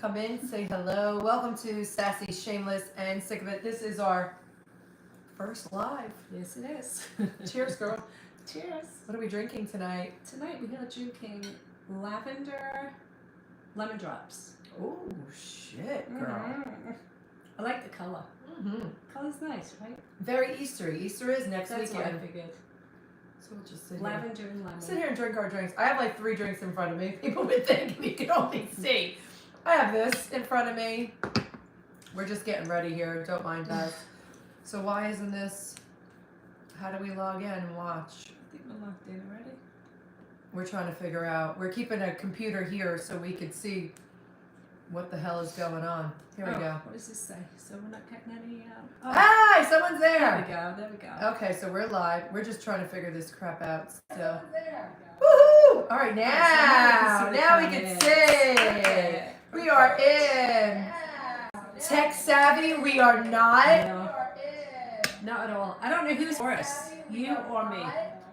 come in, say hello. Welcome to Sassy, Shameless, and Sick of It. This is our first live. Yes, it is. Cheers, girl. Cheers. What are we drinking tonight? Tonight we are drinking lavender lemon drops. Oh, shit, girl. Mm-hmm. I like the color. Mm-hmm. Color's nice, right? Very Eastery. Easter is next That's what I weekend. figured. So we'll just sit Lavender and lemon. Sit here and drink our drinks. I have like 3 drinks in front of me. People would think you can only see. I have this in front of me. We're just getting ready here. Don't mind us. So why isn't this? How do we log in and watch? I think we're logged in already. We're trying to figure out. We're keeping a computer here so we could see what the hell is going on. Here we go. What does this say? So we're not getting any. Hi, someone's There there. we go. There we go. Okay, so we're live. We're just trying to figure this crap out still. Someone's there. Woohoo! All right, So now we can see. Okay. We are in. Tech savvy, we are not. No, not at all. I don't know who's worse, you or me.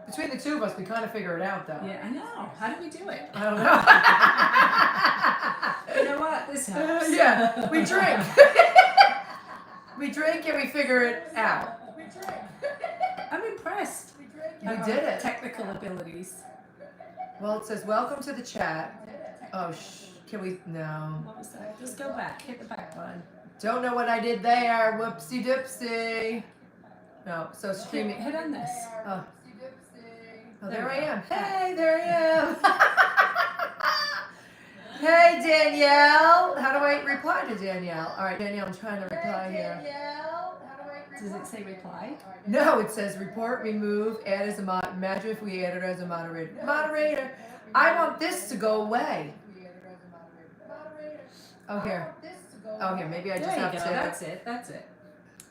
Between the two of us, we kind of figure it out, though. Yeah, I know. How do we do it? I don't know. You know what? This helps. Yeah, we drink. We drink and we figure it out. I'm impressed. We did it. Technical abilities. Well, it says, welcome to the chat. Oh, can we? No. What was that? Just go back. Hit the back button. Don't know what I did there. Whoopsie doopsie. No, so streaming. Hit on this. Oh, There there we I go. am. Hey, there I am. Hey, Danielle. How do I reply to Danielle? All right, Danielle, I'm trying to reply here. Does it say reply? No, it says report, remove, add as a mod. Imagine if we added her as a moderator. Moderator, I want this to go away. Oh, here. Oh, here. Maybe I just There you have go. to. That's it. That's it.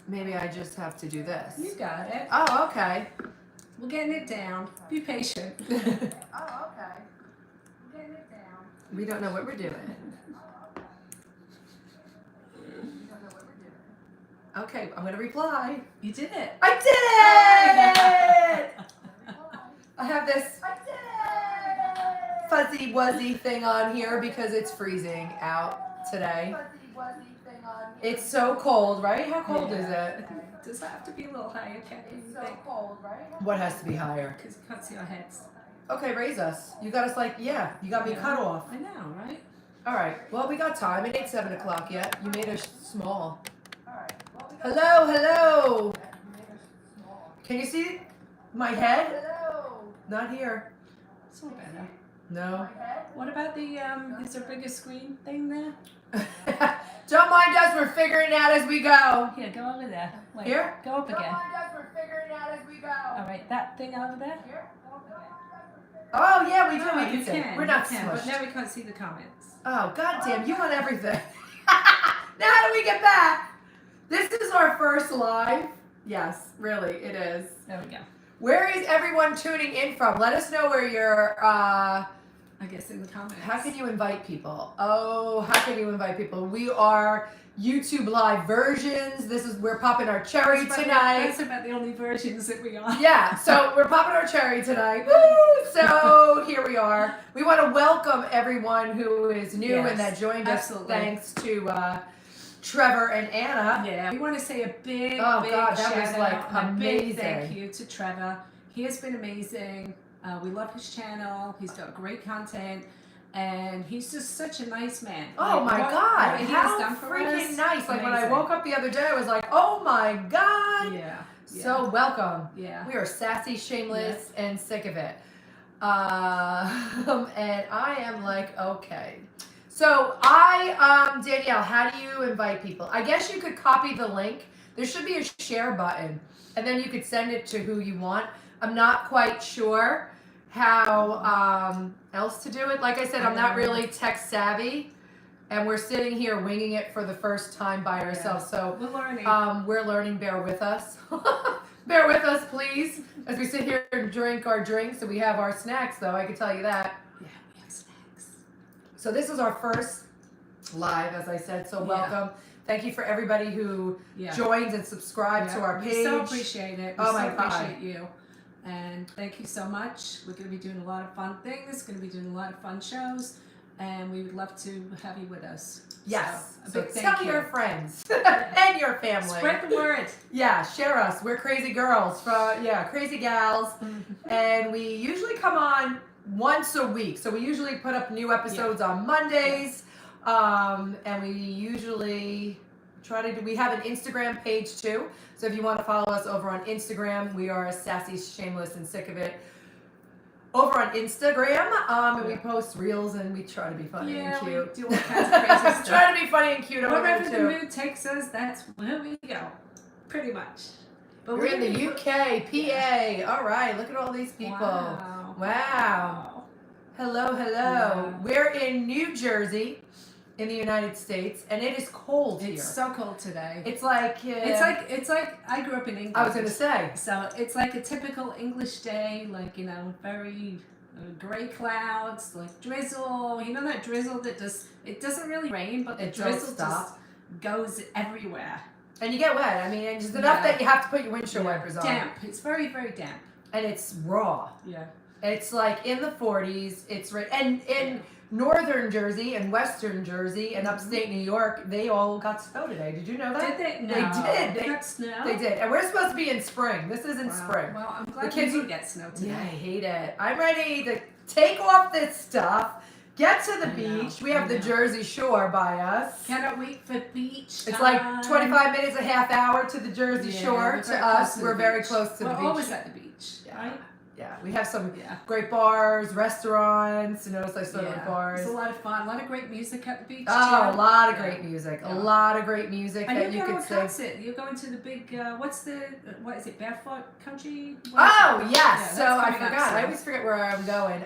Maybe I just have to do this. You got it. Oh, okay. We're getting it down. Be patient. Oh, okay. Getting it down. We don't know what we're doing. Okay, I'm gonna reply. You did it. I did it! I have this fuzzy wuzzy thing on here because it's freezing out today. It's so cold, right? How cold is it? Does that have to be a little higher, Kathy? It's so cold, right? What has to be higher? Because you can't see our heads. Okay, raise us. You got us like, yeah, you got me Yeah. cut off. I know, right? All right, well, we got time. It ain't 7 o'clock yet. You made us small. Hello, hello. Can you see my head? Not here. It's all better. No. What about the, is there a bigger screen thing there? Don't mind us, we're figuring it out as we go. Here, go over there. Wait, Here? Go up again. us, we're figuring it out as we go. All right, that thing over there? Oh, yeah, we do. Oh, We you can see. can. We're not you can, but smushed. now we can't see the comments. Oh, goddamn, you want everything. Now how do we get back? This is our first live. Yes, really, it is. There we go. Where is everyone tuning in from? Let us know where you're, I guess in the comments. how can you invite people? Oh, how can you invite people? We are YouTube live versions. We're popping our cherry tonight. That's about the only versions that we are. Yeah, so we're popping our cherry tonight. Woo! So here we are. We want to welcome everyone who is new and that joined us. absolutely. Thanks to Trevor and Anna. Yeah, we want to say a big, big God, that shout was, out like, and a big thank amazing. you to Trevor. He has been amazing. We love his channel. He's got great content, and he's just such a nice man. Oh Like, my what God, he how has done for freaking us, nice. Like when I amazing. woke up the other day, I was like, oh my God. Yeah. So welcome. Yeah. We are sassy, shameless, and sick of it. And I am like, okay. So Danielle, how do you invite people? I guess you could copy the link. There should be a share button, and then you could send it to who you want. I'm not quite sure how else to do it. Like I said, I'm not really tech savvy, and we're sitting here winging it for the first time by ourselves. So We're learning. we're learning. Bear with us. Bear with us, please, as we sit here and drink our drinks. And we have our snacks, though. I can tell you that. Yeah, we have snacks. So this is our first live, as I said. So welcome. Thank you for everybody who joined and subscribed to our page. We so appreciate it. We Oh so my God. appreciate you. And thank you so much. We're going to be doing a lot of fun things. Going to be doing a lot of fun shows. and we would love to have you with us. Yes. So, a So big tell thank you. your friends and your family. Spread the word. Yeah, share us. We're crazy girls, crazy gals, and we usually come on once a week. So we usually put up new episodes on Mondays, and we usually try to do. We have an Instagram page too. So if you want to follow us over on Instagram, we are Sassy, Shameless, and Sick of It. Over on Instagram, and we post reels and we try to be funny and cute. We do all kinds of crazy stuff. Try to be funny and cute over there Wherever the too. mood takes us, that's where we go. Pretty much. But We're in the UK, PA. All right, look at all these people. Wow. Hello, hello. Yeah. We're in New Jersey, in the United States, and it is cold here. It's so cold today. It's like It's like I grew up in England. I was gonna say. So it's like a typical English day, like, you know, very gray clouds, like drizzle. You know that drizzle that it doesn't really rain, but the It don't drizzle stop. just goes everywhere. And you get wet. I mean, it's just enough that you have to put your windshield wipers on. Damp. It's very, very damp. And it's raw. Yeah. It's like in the 40s. It's right, and in northern Jersey and western Jersey and upstate New York, they all got snow today. Did you know that? Did they? No. They did. They got snow? They did. And we're supposed to be in spring. This isn't spring. Well, I'm glad The kids we did get snow today. Yeah, I hate it. I'm ready to take off this stuff, get to the beach. We have the Jersey Shore by us. Cannot wait for beach time. It's like 25 minutes, a half hour to the Jersey Shore. To us, we're very close to the beach. We're always at the beach, right? Yeah, we have some great bars, restaurants. You notice I started with bars. It's a lot of fun. A lot of great music at the beach. Oh, too. a lot of great music. A lot of great music And that you go could to a sing. concert. You're going to the big, what is it, Barefoot Country? Oh, yes. So I coming up forgot. soon. I always forget where I'm going.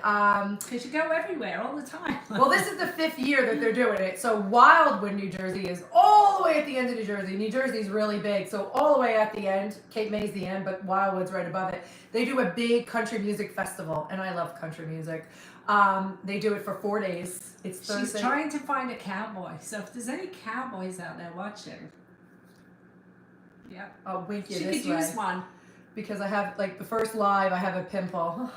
Because you go everywhere all the time. Well, this is the 5th year that they're doing it. So Wildwood, New Jersey is all the way at the end of New Jersey. New Jersey's really big. So all the way at the end. Cape May's the end, but Wildwood's right above it. They do a big country music festival, and I love country music. They do it for 4 days. It's Thursday. She's trying to find a cowboy. So if there's any cowboys out there watching, I'll wink you she this could way. use one. Because I have, like, the first live, I have a pimple.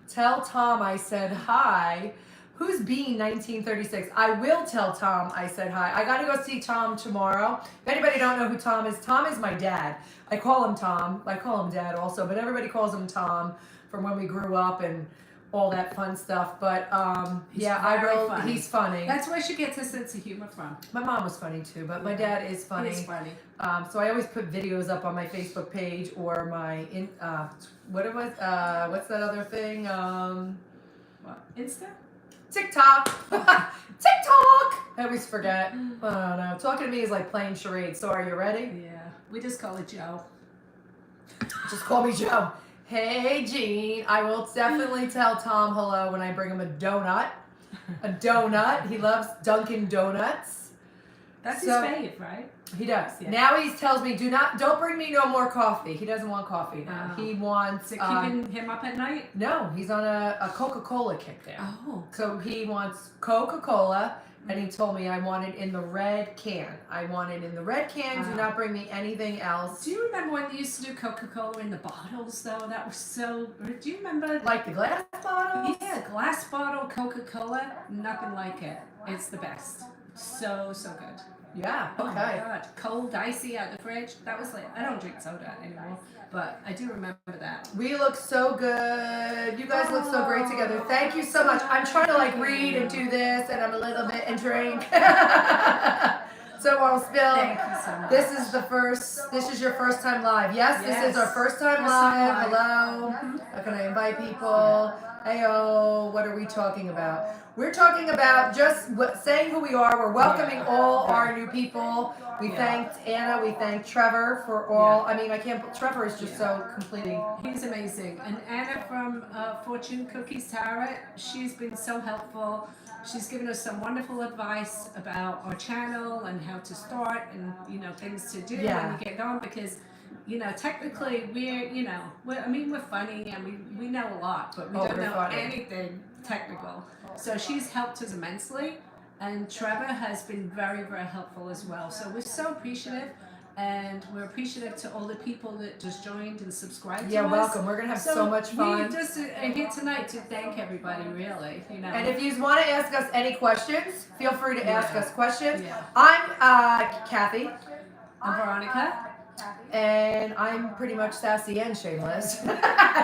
Tell Tom I said hi. Who's Bean 1936? I will tell Tom I said hi. I got to go see Tom tomorrow. If anybody don't know who Tom is my dad. I call him Tom. I call him Dad also, but everybody calls him Tom from when we grew up and all that fun stuff. But he's funny. That's where she gets her sense of humor from. My mom was funny too, but my dad is funny. He's funny. So I always put videos up on my Facebook page or my what's that other thing? What? Insta? TikTok. TikTok. I always forget. I don't know. Talking to me is like playing charades. So are you ready? Yeah. We just call it Joe. Just call me Joe. Hey, Gene. I will definitely tell Tom hello when I bring him a donut. A donut. He loves Dunkin' Donuts. That's his fave, right? He does. Yeah. Now he tells me, don't bring me no more coffee. He doesn't want coffee now. He wants... Is it keeping him up at night? No, he's on a Coca-Cola kick now. Oh. So he wants Coca-Cola, and he told me I want it in the red can. I want it in the red can. Do not bring me anything else. Do you remember when they used to do Coca-Cola in the bottles, though? That was so... Do you remember? Like the glass bottle? Yeah, glass bottle Coca-Cola. Nothing like it. It's the best. So, so good. Yeah, Oh my okay. God. Cold, icy out the fridge. That was like... I don't drink soda anymore, but I do remember that. We look so good. You guys look so great together. Thank you so much. I'm trying to like read and do this, and I'm a little bit and drink. So I won't spill. Thank you so much. This is your first time live. Yes, Yes. this is our first time First time live. live. Hello. How can I invite people? Heyo, what are we talking about? We're talking about just saying who we are. We're welcoming all our new people. We thanked Anna. We thanked Trevor for all. I mean, Trevor is just so completely. He's amazing. And Anna from Fortune Cookies Tara, she's been so helpful. She's given us some wonderful advice about our channel and how to start and, you know, things to do when you get going, because, you know, technically we're funny and we know a lot, but we don't know anything technical. So she's helped us immensely, and Trevor has been very, very helpful as well. So we're so appreciative. And we're appreciative to all the people that just joined and subscribed Yeah, to us. welcome. We're going to have so much fun. We just are here tonight to thank everybody, really. You know. And if you want to ask us any questions, feel free to ask us questions. Yeah. I'm Kathy. I'm Veronica. And I'm pretty much sassy and shameless.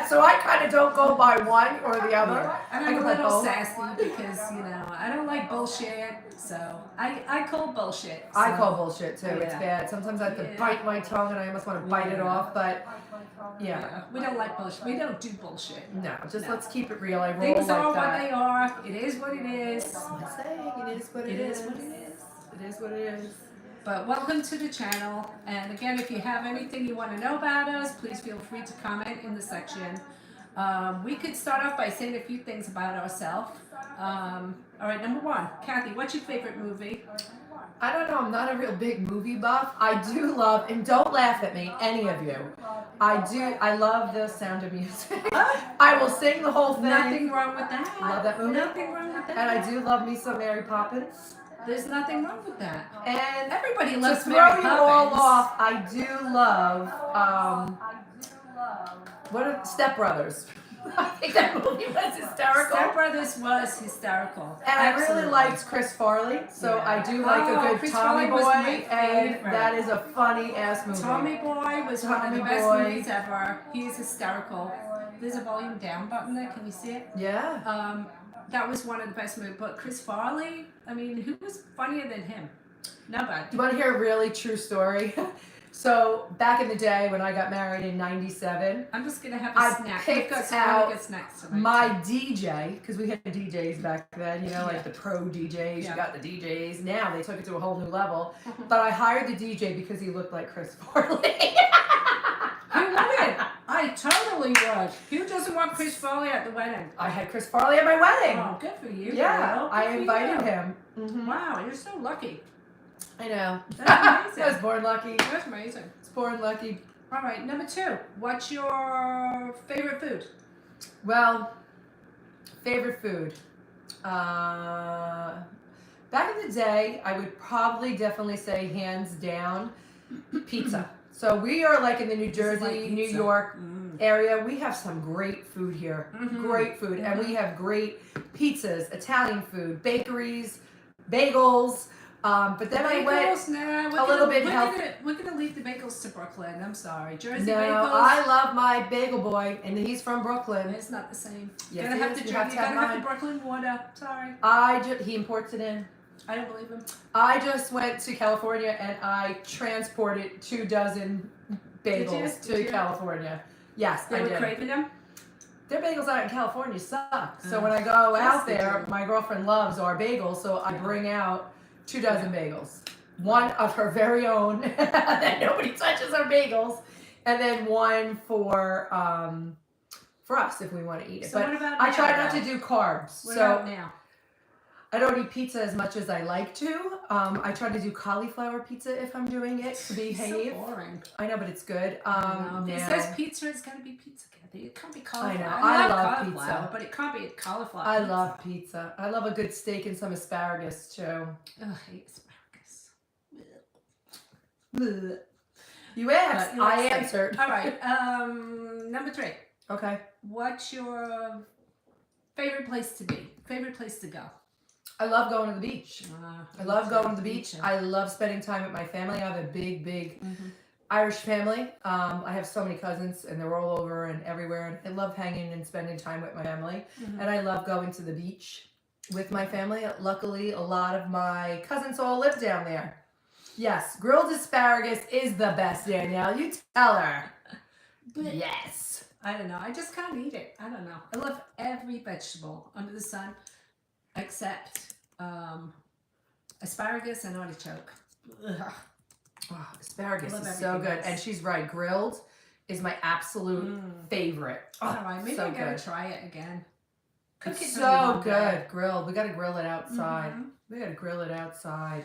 So I kind of don't go by one or the other. Yeah. And I'm a little sassy because, you know, I don't like bullshit. So I call bullshit. So. I call bullshit too. Yeah. It's bad. Sometimes I have to bite my tongue and I almost want to bite it off. But yeah. We don't like bullshit. We don't do bullshit. No, just let's keep it real. I roll Things like are that. what they are. It is what it is. That's what I'm saying. It is what it is. What it is. It is what it is. But welcome to the channel. And again, if you have anything you want to know about us, please feel free to comment in the section. We could start off by saying a few things about ourselves. All right, number one, Kathy, what's your favorite movie? I don't know. I'm not a real big movie buff. I do love, and don't laugh at me, any of you. I love the Sound of Music. I will sing the whole thing. Nothing wrong with that. Love that movie. Nothing wrong with that. And I do love me some Mary Poppins. There's nothing wrong with that. And everybody loves to Mary throw you Poppins. all off, I do love what are Step Brothers. I think that movie was hysterical. Step Brothers was hysterical. And Absolutely. I really liked Chris Farley, so I do like a good Chris Tommy Farley was Boy, my and favorite. that is a funny ass movie. Tommy Boy was one of the Tommy best Boy. movies ever. He is hysterical. There's a volume down button there. Can you see it? Yeah. That was one of the best movies. But Chris Farley, I mean, who was funnier than him? Nobody. You want to hear a really true story? So back in the day when I got married in '97, I'm just gonna have a I snack. picked We've got some out really good snacks tonight. my DJ, because we had DJs back then, you know, like Yeah. the pro DJs, Yeah. you got the DJs. Now they took it to a whole new level. But I hired the DJ because he looked like Chris Farley. I would. I totally would. Who doesn't want Chris Farley at the wedding? I had Chris Farley at my wedding. Oh, good for you. Yeah, girl. Good I for invited you. him. Mhm. Wow, you're so lucky. I know. That's amazing. I was born lucky. That's amazing. I was born lucky. All right, number two. What's your favorite food? Well, favorite food. Back in the day, I would probably definitely say hands down pizza. So we are like in the New Jersey, like New pizza. York area. We have some great food here. Mhm. Great food. And we have great pizzas, Italian food, bakeries, bagels. But then I went Bagels, nah, a little bit healthy. We're gonna leave the bagels to Brooklyn. I'm sorry, Jersey No, bagels. I love my bagel boy, and he's from Brooklyn. It's not the same. Yes, Gotta it have is. the You Jer- have to you have gotta have mine. the Brooklyn water. Sorry, He imports it in. I don't believe him. I just went to California and I transported 24 bagels Did you? to California. Yes, They I were did. craving them. Their bagels out in California suck. So when I go Yes, out they there, do. my girlfriend loves our bagels, so I bring out 24 bagels. One of her very own that nobody touches our bagels, and then one for us if we want to eat it. So but what about I now, try not though? to do carbs. What so about now? I don't eat pizza as much as I like to. I try to do cauliflower pizza if I'm doing it to behave. So boring. I know, but it's good. If it now- says pizza, it's gotta be pizza, Kathy. It can't be cauliflower. know. I love cauliflower, pizza. but it can't be cauliflower. I pizza. love pizza. I love a good steak and some asparagus too. Ugh, I hate asparagus. Ugh. You asked, But you like I steak. answered. All right. Number three. Okay. What's your favorite place to be? Favorite place to go? I love going to the beach. I love going to the beach. too. I love spending time with my family. I have a big Mhm. Irish family. I have so many cousins and they're all over and everywhere. And I love hanging and spending time with my family. Mhm. And I love going to the beach with my family. Luckily, a lot of my cousins all live down there. Yes, grilled asparagus is the best, Danielle. You tell her. But Yes. I don't know. I just can't eat it. I don't know. I love every vegetable under the sun except asparagus and artichoke. Ugh. Oh, asparagus I love is so everything good. else. And she's right. Grilled is my absolute favorite. All right, maybe so I gotta good. try it again. Cook It's it maybe so one good. day. Grilled. We got to grill it outside. Mhm. We got to grill it outside.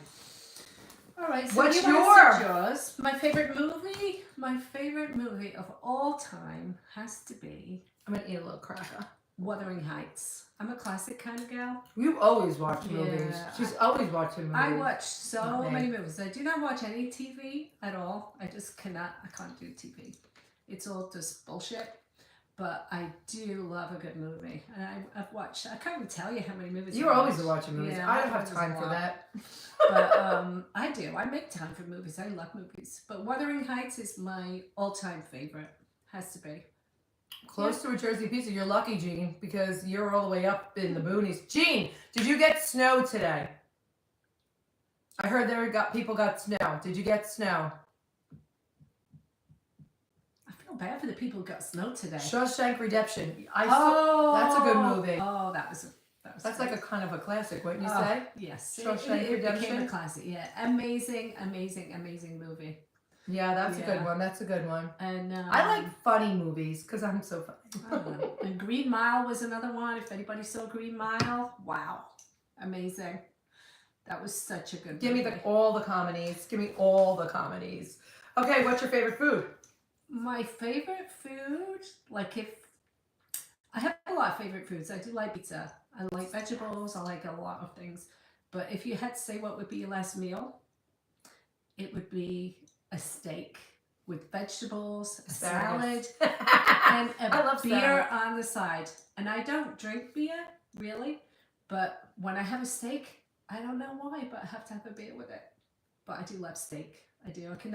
All right. So What's you answered your- yours? My favorite movie. My favorite movie of all time has to be. I'm going to eat a little cracker. Wuthering Heights. I'm a classic kind of gal. You always watch movies. Yeah, She's always watching movies. I watch so Not me. many movies. I do not watch any TV at all. I just cannot. I can't do TV. It's all just bullshit. But I do love a good movie, and I've watched. I can't even tell you how many movies. You're I've always watched. watching movies. Yeah, I don't have always time a for lot. that. But I do. I make time for movies. I love movies. But Wuthering Heights is my all-time favorite. Has to be. Close to a Jersey pizza. You're lucky, Gene, because you're all the way up in the boonies. Gene, did you get snow today? I heard people got snow. Did you get snow? I feel bad for the people who got snow today. Shawshank Redemption. That's a good movie. Oh, that was That's great. like a kind of a classic, wouldn't you say? Yes. Shawshank It became Redemption? a classic. Yeah. Amazing movie. Yeah, that's a Yeah. good one. That's a good one. And I like funny movies because I'm so funny. I don't know. And Green Mile was another one. If anybody saw Green Mile, wow, amazing. That was such a good Give me movie. all the comedies. Give me all the comedies. Okay, what's your favorite food? My favorite food, like if I have a lot of favorite foods. I do like pizza. I like vegetables. I like a lot of things. But if you had to say what would be your last meal, it would be a steak with vegetables, a salad, Asparagus. and I a love beer salad. on the side. And I don't drink beer, really. But when I have a steak, I don't know why, but I have to have a beer with it. But I do love steak. I do. I can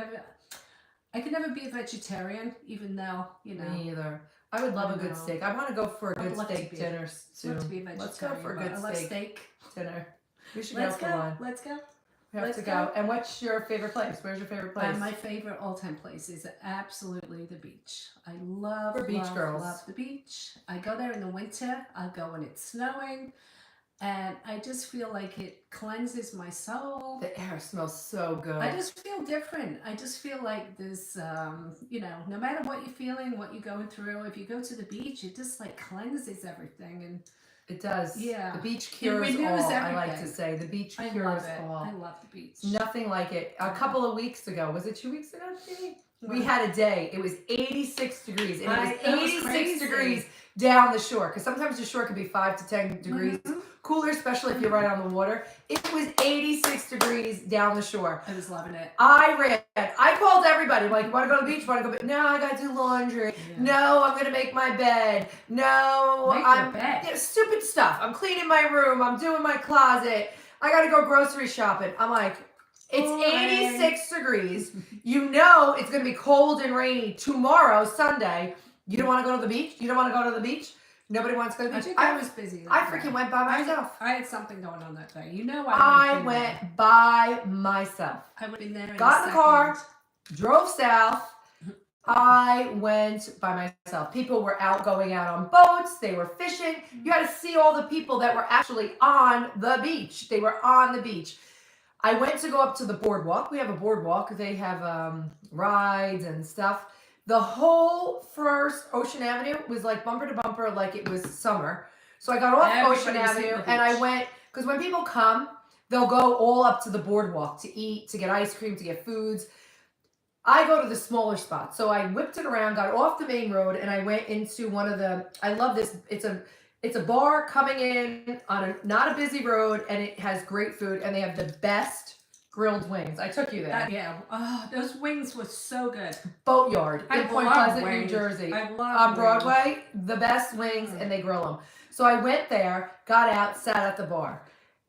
never be a vegetarian, even though, you know. Me either. I would love a good No. steak. I want to go for a I'd good love to steak be- dinner I'd soon. love to be a vegetarian. Let's go for a but good I love steak steak. dinner. We should Let's go for go. one. Let's go. We have Let's to go. go. And what's your favorite place? Where's your favorite place? My favorite all-time place is absolutely the beach. I love, We're beach love, girls. love the beach. I go there in the winter. I go when it's snowing. And I just feel like it cleanses my soul. The air smells so good. I just feel different. I just feel like this, you know, no matter what you're feeling, what you're going through, if you go to the beach, it just like cleanses everything. And It does. Yeah. The beach cures renews all, I like to everything. say. The beach I cures love it. all. I love the beach. Nothing like it. A couple of weeks ago, was it 2 weeks ago, Jenny? We Wow. had a day. It was 86 degrees. And it was That was 86 crazy. degrees down the shore. Because sometimes the shore could be 5 to 10 degrees Mhm. cooler, especially if you're right on the water. It was 86 degrees down the shore. I was loving it. I ran. I called everybody. I'm like, want to go to the beach? Want to go? No, I got to do laundry. Yeah. No, I'm going to make my bed. No, Make your I'm bed. Yeah, stupid stuff. I'm cleaning my room. I'm doing my closet. I got to go grocery shopping. I'm like, it's Boring. 86 degrees. You know it's going to be cold and rainy tomorrow, Sunday. You don't want to go to the beach? You don't want to go to the beach? Nobody wants to go to the I beach? think I was busy. I that day. freaking went by myself. I had something going on that day. You know, I would've been there. went by myself. I would have been there. In Got a in the car. second. Drove south. I went by myself. People were going out on boats. They were fishing. You had to see all the people that were actually on the beach. They were on the beach. I went to go up to the boardwalk. We have a boardwalk. They have rides and stuff. The whole first Ocean Avenue was like bumper to bumper, like it was summer. So I got off Ocean Everybody's hitting Avenue the and I beach. went, because when people come, they'll go all up to the boardwalk to eat, to get ice cream, to get foods. I go to the smaller spot. So I whipped it around, got off the main road, and I went into one of the, I love this, it's a bar coming in on not a busy road, and it has great food, and they have the best grilled wings. I took you there. Yeah. Oh, those wings were so good. Boatyard I in Point love Pleasant, New wings. Jersey. I love On wings. Broadway, the best wings, and they grill them. So I went there, got out, sat at the bar.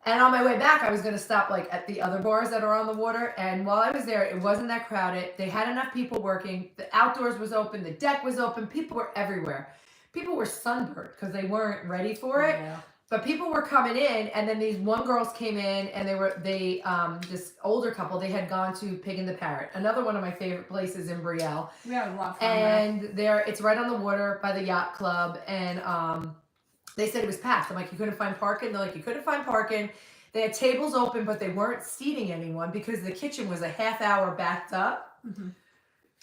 And on my way back, I was going to stop like at the other bars that are on the water. And while I was there, it wasn't that crowded. They had enough people working. The outdoors was open. The deck was open. People were everywhere. People were sunburned because they weren't ready for it. Yeah. But people were coming in, and then these one girls came in, and they this older couple, they had gone to Pig and the Parrot, another one of my favorite places in Brielle. We had a lot of fun there. And it's right on the water by the yacht club, and they said it was packed. I'm like, you couldn't find parking? They're like, you couldn't find parking. They had tables open, but they weren't seating anyone because the kitchen was a half hour backed up. Mhm.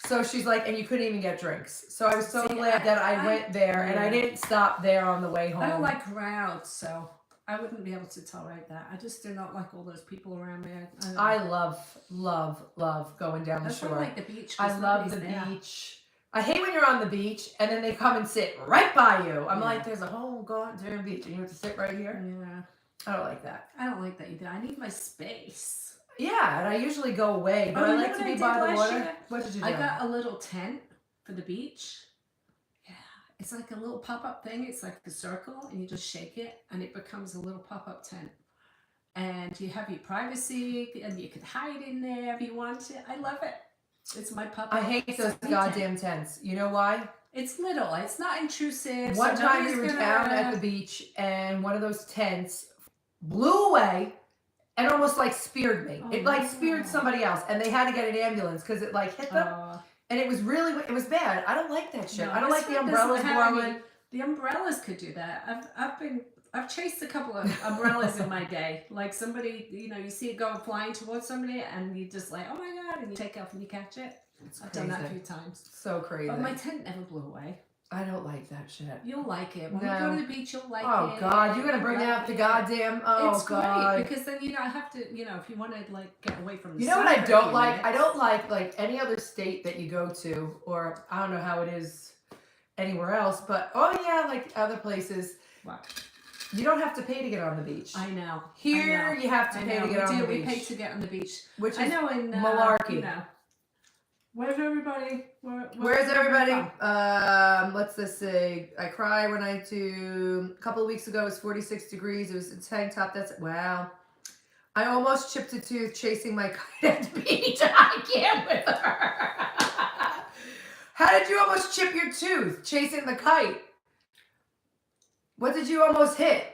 So she's like, and you couldn't even get drinks. So I was so See, glad that I went there, and I yeah. didn't stop there on the way home. I don't like crowds, so I wouldn't be able to tolerate that. I just do not like all those people around me. I love going down the That's why I shore. like the beach. I 'cause love the nobody's there. beach. I hate when you're on the beach and then they come and sit right by you. I'm like, there's a whole goddamn beach and you have to sit right here. Yeah. I don't like that. I don't like that either. I need my space. Yeah, and I usually go away, but I like to be by the water. What did you do? I got a little tent for the beach. Yeah. It's like a little pop-up thing. It's like a circle and you just shake it and it becomes a little pop-up tent. And you have your privacy and you can hide in there if you want to. I love it. It's my pop-up. I hate those goddamn tents. You know why? It's little. It's not intrusive. One time we were down at the beach and one of those tents blew away and almost like speared me. It like speared somebody else and they had to get an ambulance because it like hit them. And it was bad. I don't like that shit. No, I don't like the umbrellas blowing. The umbrellas could do that. I've chased a couple of umbrellas in my day. Like somebody, you see it going flying towards somebody and you just like, oh my God, and you take off and you catch it. I've done that a few times. So crazy. But my tent never blew away. I don't like that shit. You'll like it. When we go to the beach, you'll like it. Oh God, you're gonna bring out the goddamn, it's God. great because then you don't have to, if you want to like get away from the You know what I sun don't for a like? minute. I don't like any other state that you go to, or I don't know how it is anywhere else, but like other places. What? You don't have to pay to get on the beach. I know. Here you have to pay to get on the beach. We pay to get on the beach. Which is I know in malarkey. Where's everybody? Where's everybody? Let's just say I cry when I do. A couple of weeks ago it was 46 degrees. It was a tank top. Wow. I almost chipped a tooth chasing my kite at the beach. I can't with her. How did you almost chip your tooth chasing the kite? What did you almost hit?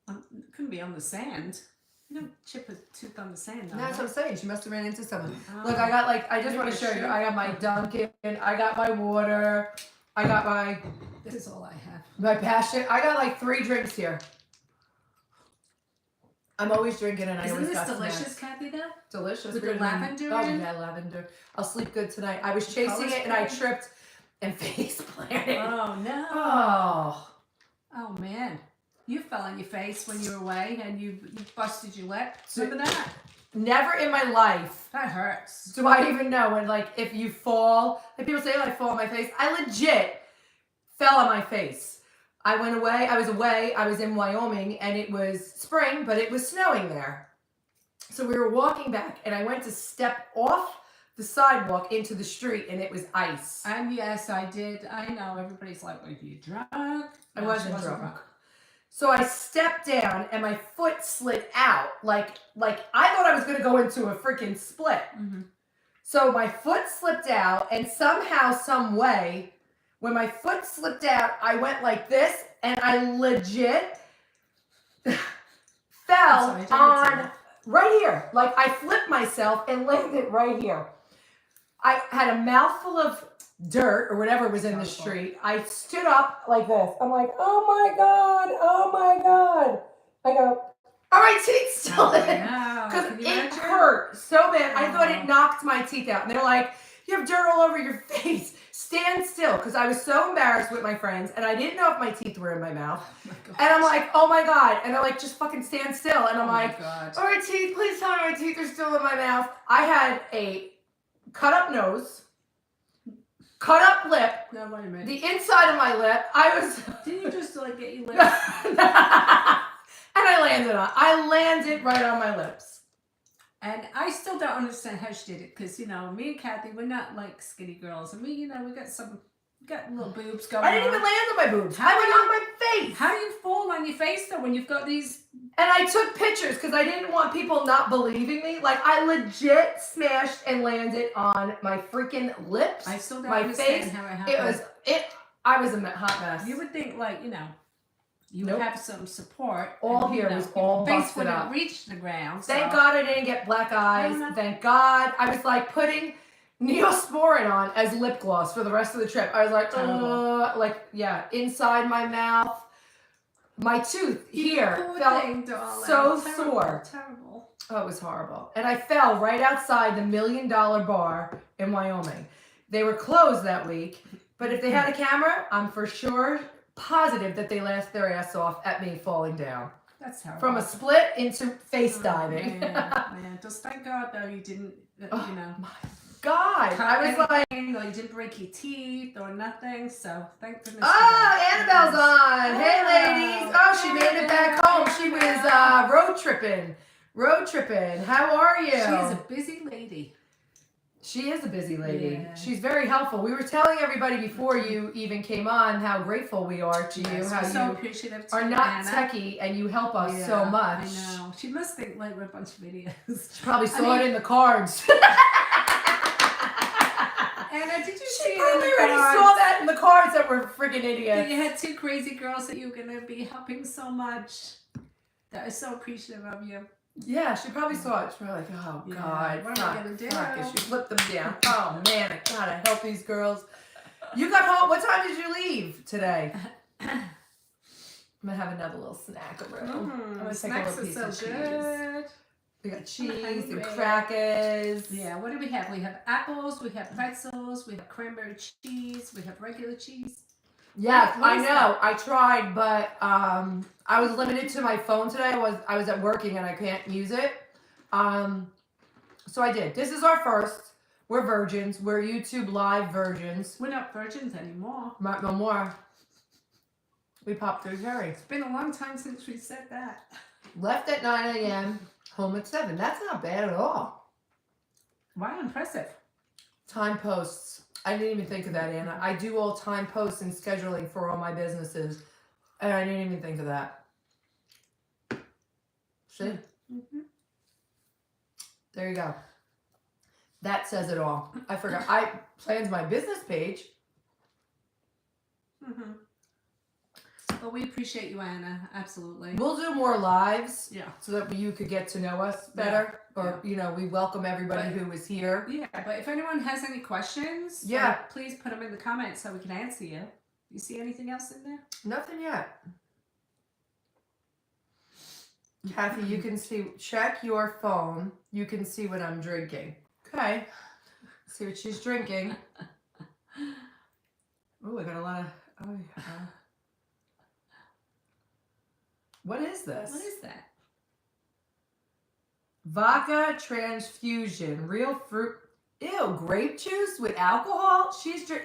It couldn't be on the sand. You don't chip a tooth on the sand. That's what I'm saying. She must have ran into someone. Look, I got I just want to show you. I got my Dunkin'. I got my water. I got my. This is all I have. My passion. I got 3 drinks here. I'm always drinking and I always got Isn't this delicious, snacks. Kathy, though? Delicious. With the lavender Oh, in? yeah, lavender. I'll sleep good tonight. I was chasing it and I tripped and face planted. Oh, no. Oh. Oh, man. You fell on your face when you were away and you busted your lip. Remember that? Never in my life. That hurts. Do I even know when, if you fall, people say, I fall on my face. I legit fell on my face. I went away. I was in Wyoming and it was spring, but it was snowing there. So we were walking back and I went to step off the sidewalk into the street and it was ice. And yes, I did. I know. Everybody's like, were you drunk? I wasn't drunk. So I stepped down and my foot slid out. Like I thought I was going to go into a freaking split. Mm-hmm. So my foot slipped out and somehow, some way, when my foot slipped out, I went like this and I legit fell on right here. I flipped myself and landed right here. I had a mouthful of dirt or whatever was in the street. I stood up like this. I'm like, oh my God. I go, are my teeth still in? Because it hurt so bad. I thought it knocked my teeth out. And they're like, you have dirt all over your face. Stand still. Because I was so embarrassed with my friends and I didn't know if my teeth were in my mouth. And I'm like, oh my God. And they're like, just fucking stand still. And I'm like, all right, teeth, please tell me my teeth are still in my mouth. I had a cut up nose. Cut up lip. No, wait a minute. The inside of my lip. Didn't you just get your lips? And I landed right on my lips. And I still don't understand how she did it because, me and Kathy, we're not like skinny girls. And we got little boobs going on. I didn't even land on my boobs. I went on my face. How do you fall on your face though when you've got these? And I took pictures because I didn't want people not believing me. I legit smashed and landed on my freaking lips. I still don't my understand face. How it happened. I was a hot mess. You would think you would have some support. All here was all face busted up. Wouldn't reach the ground. Thank God I didn't get black eyes. Thank God. I was putting Neosporin on as lip gloss for the rest of the trip. I was inside my mouth. My tooth here felt so sore. Terrible. Oh, it was horrible. And I fell right outside the $1 Million bar in Wyoming. They were closed that week, but if they had a camera, I'm for sure positive that they laughed their ass off at me falling down. That's terrible. From a split into face diving. Man. Just thank God though you didn't, God. I was like, or you didn't break your teeth or nothing. So thank goodness. oh, Annabelle's on. Hey, Oh, ladies. Oh, she made it back home. She was road tripping. Road tripping. How are you? She is a busy lady. She is a busy lady. Yeah. She's very helpful. We were telling everybody before you even came on how grateful we are to you. How we're so you appreciative to are you, not Anna. techie and you help us so much. I know. She must think like we're a bunch of idiots. She probably saw it in the cards. Anna, did you see She probably already cards? saw that in the cards that we're freaking idiots. You had 2 crazy girls that you were going to be helping so much. That is so appreciative of you. Yeah, she probably saw it. She was like, oh, God. What am I going to do? She flipped them down. Oh, man, I gotta help these girls. You got home. What time did you leave today? I'm going to have another little snack over. I'm going to take a little piece of cheese. Good. We got cheese and crackers. Yeah, what do we have? We have apples, we have pretzels, we have cranberry cheese, we have regular cheese. Yeah, I know. I tried, but I was limited to my phone today. I was at working and I can't use it. So I did. This is our first. We're virgins. We're YouTube live virgins. We're not virgins anymore. No more. We popped through Harry. It's been a long time since we said that. Left at 9 a.m. Home at 7. That's not bad at all. Wow, impressive. Time posts. I didn't even think of that, Anna. I do all time posts and scheduling for all my businesses. And I didn't even think of that. See? Mm-hmm. There you go. That says it all. I forgot. I planned my business page. Mm-hmm. But we appreciate you, Anna. Absolutely. We'll do more lives. Yeah. So that you could get to know us better. Yeah. Or, you know, we welcome everybody who is here. Yeah, but if anyone has any questions, please put them in the comments so we can answer you. You see anything else in there? Nothing yet. Kathy, you can see, check your phone. You can see what I'm drinking. Okay. See what she's drinking. Oh, I got a lot of, what is this? What is that? Vodka transfusion, real fruit. Ew, grape juice with alcohol?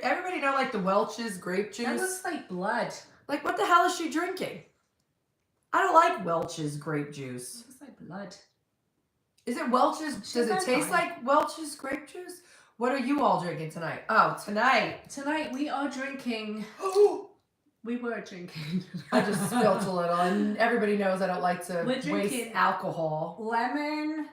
Everybody know like the Welch's grape juice? That looks like blood. Like what the hell is she drinking? I don't like Welch's grape juice. It looks like blood. Is it Welch's? Does it taste like Welch's grape juice? What are you all drinking tonight? Oh, tonight. Tonight we are drinking. We were drinking. I just spilt a little, and everybody knows I don't like to waste alcohol. Lavender,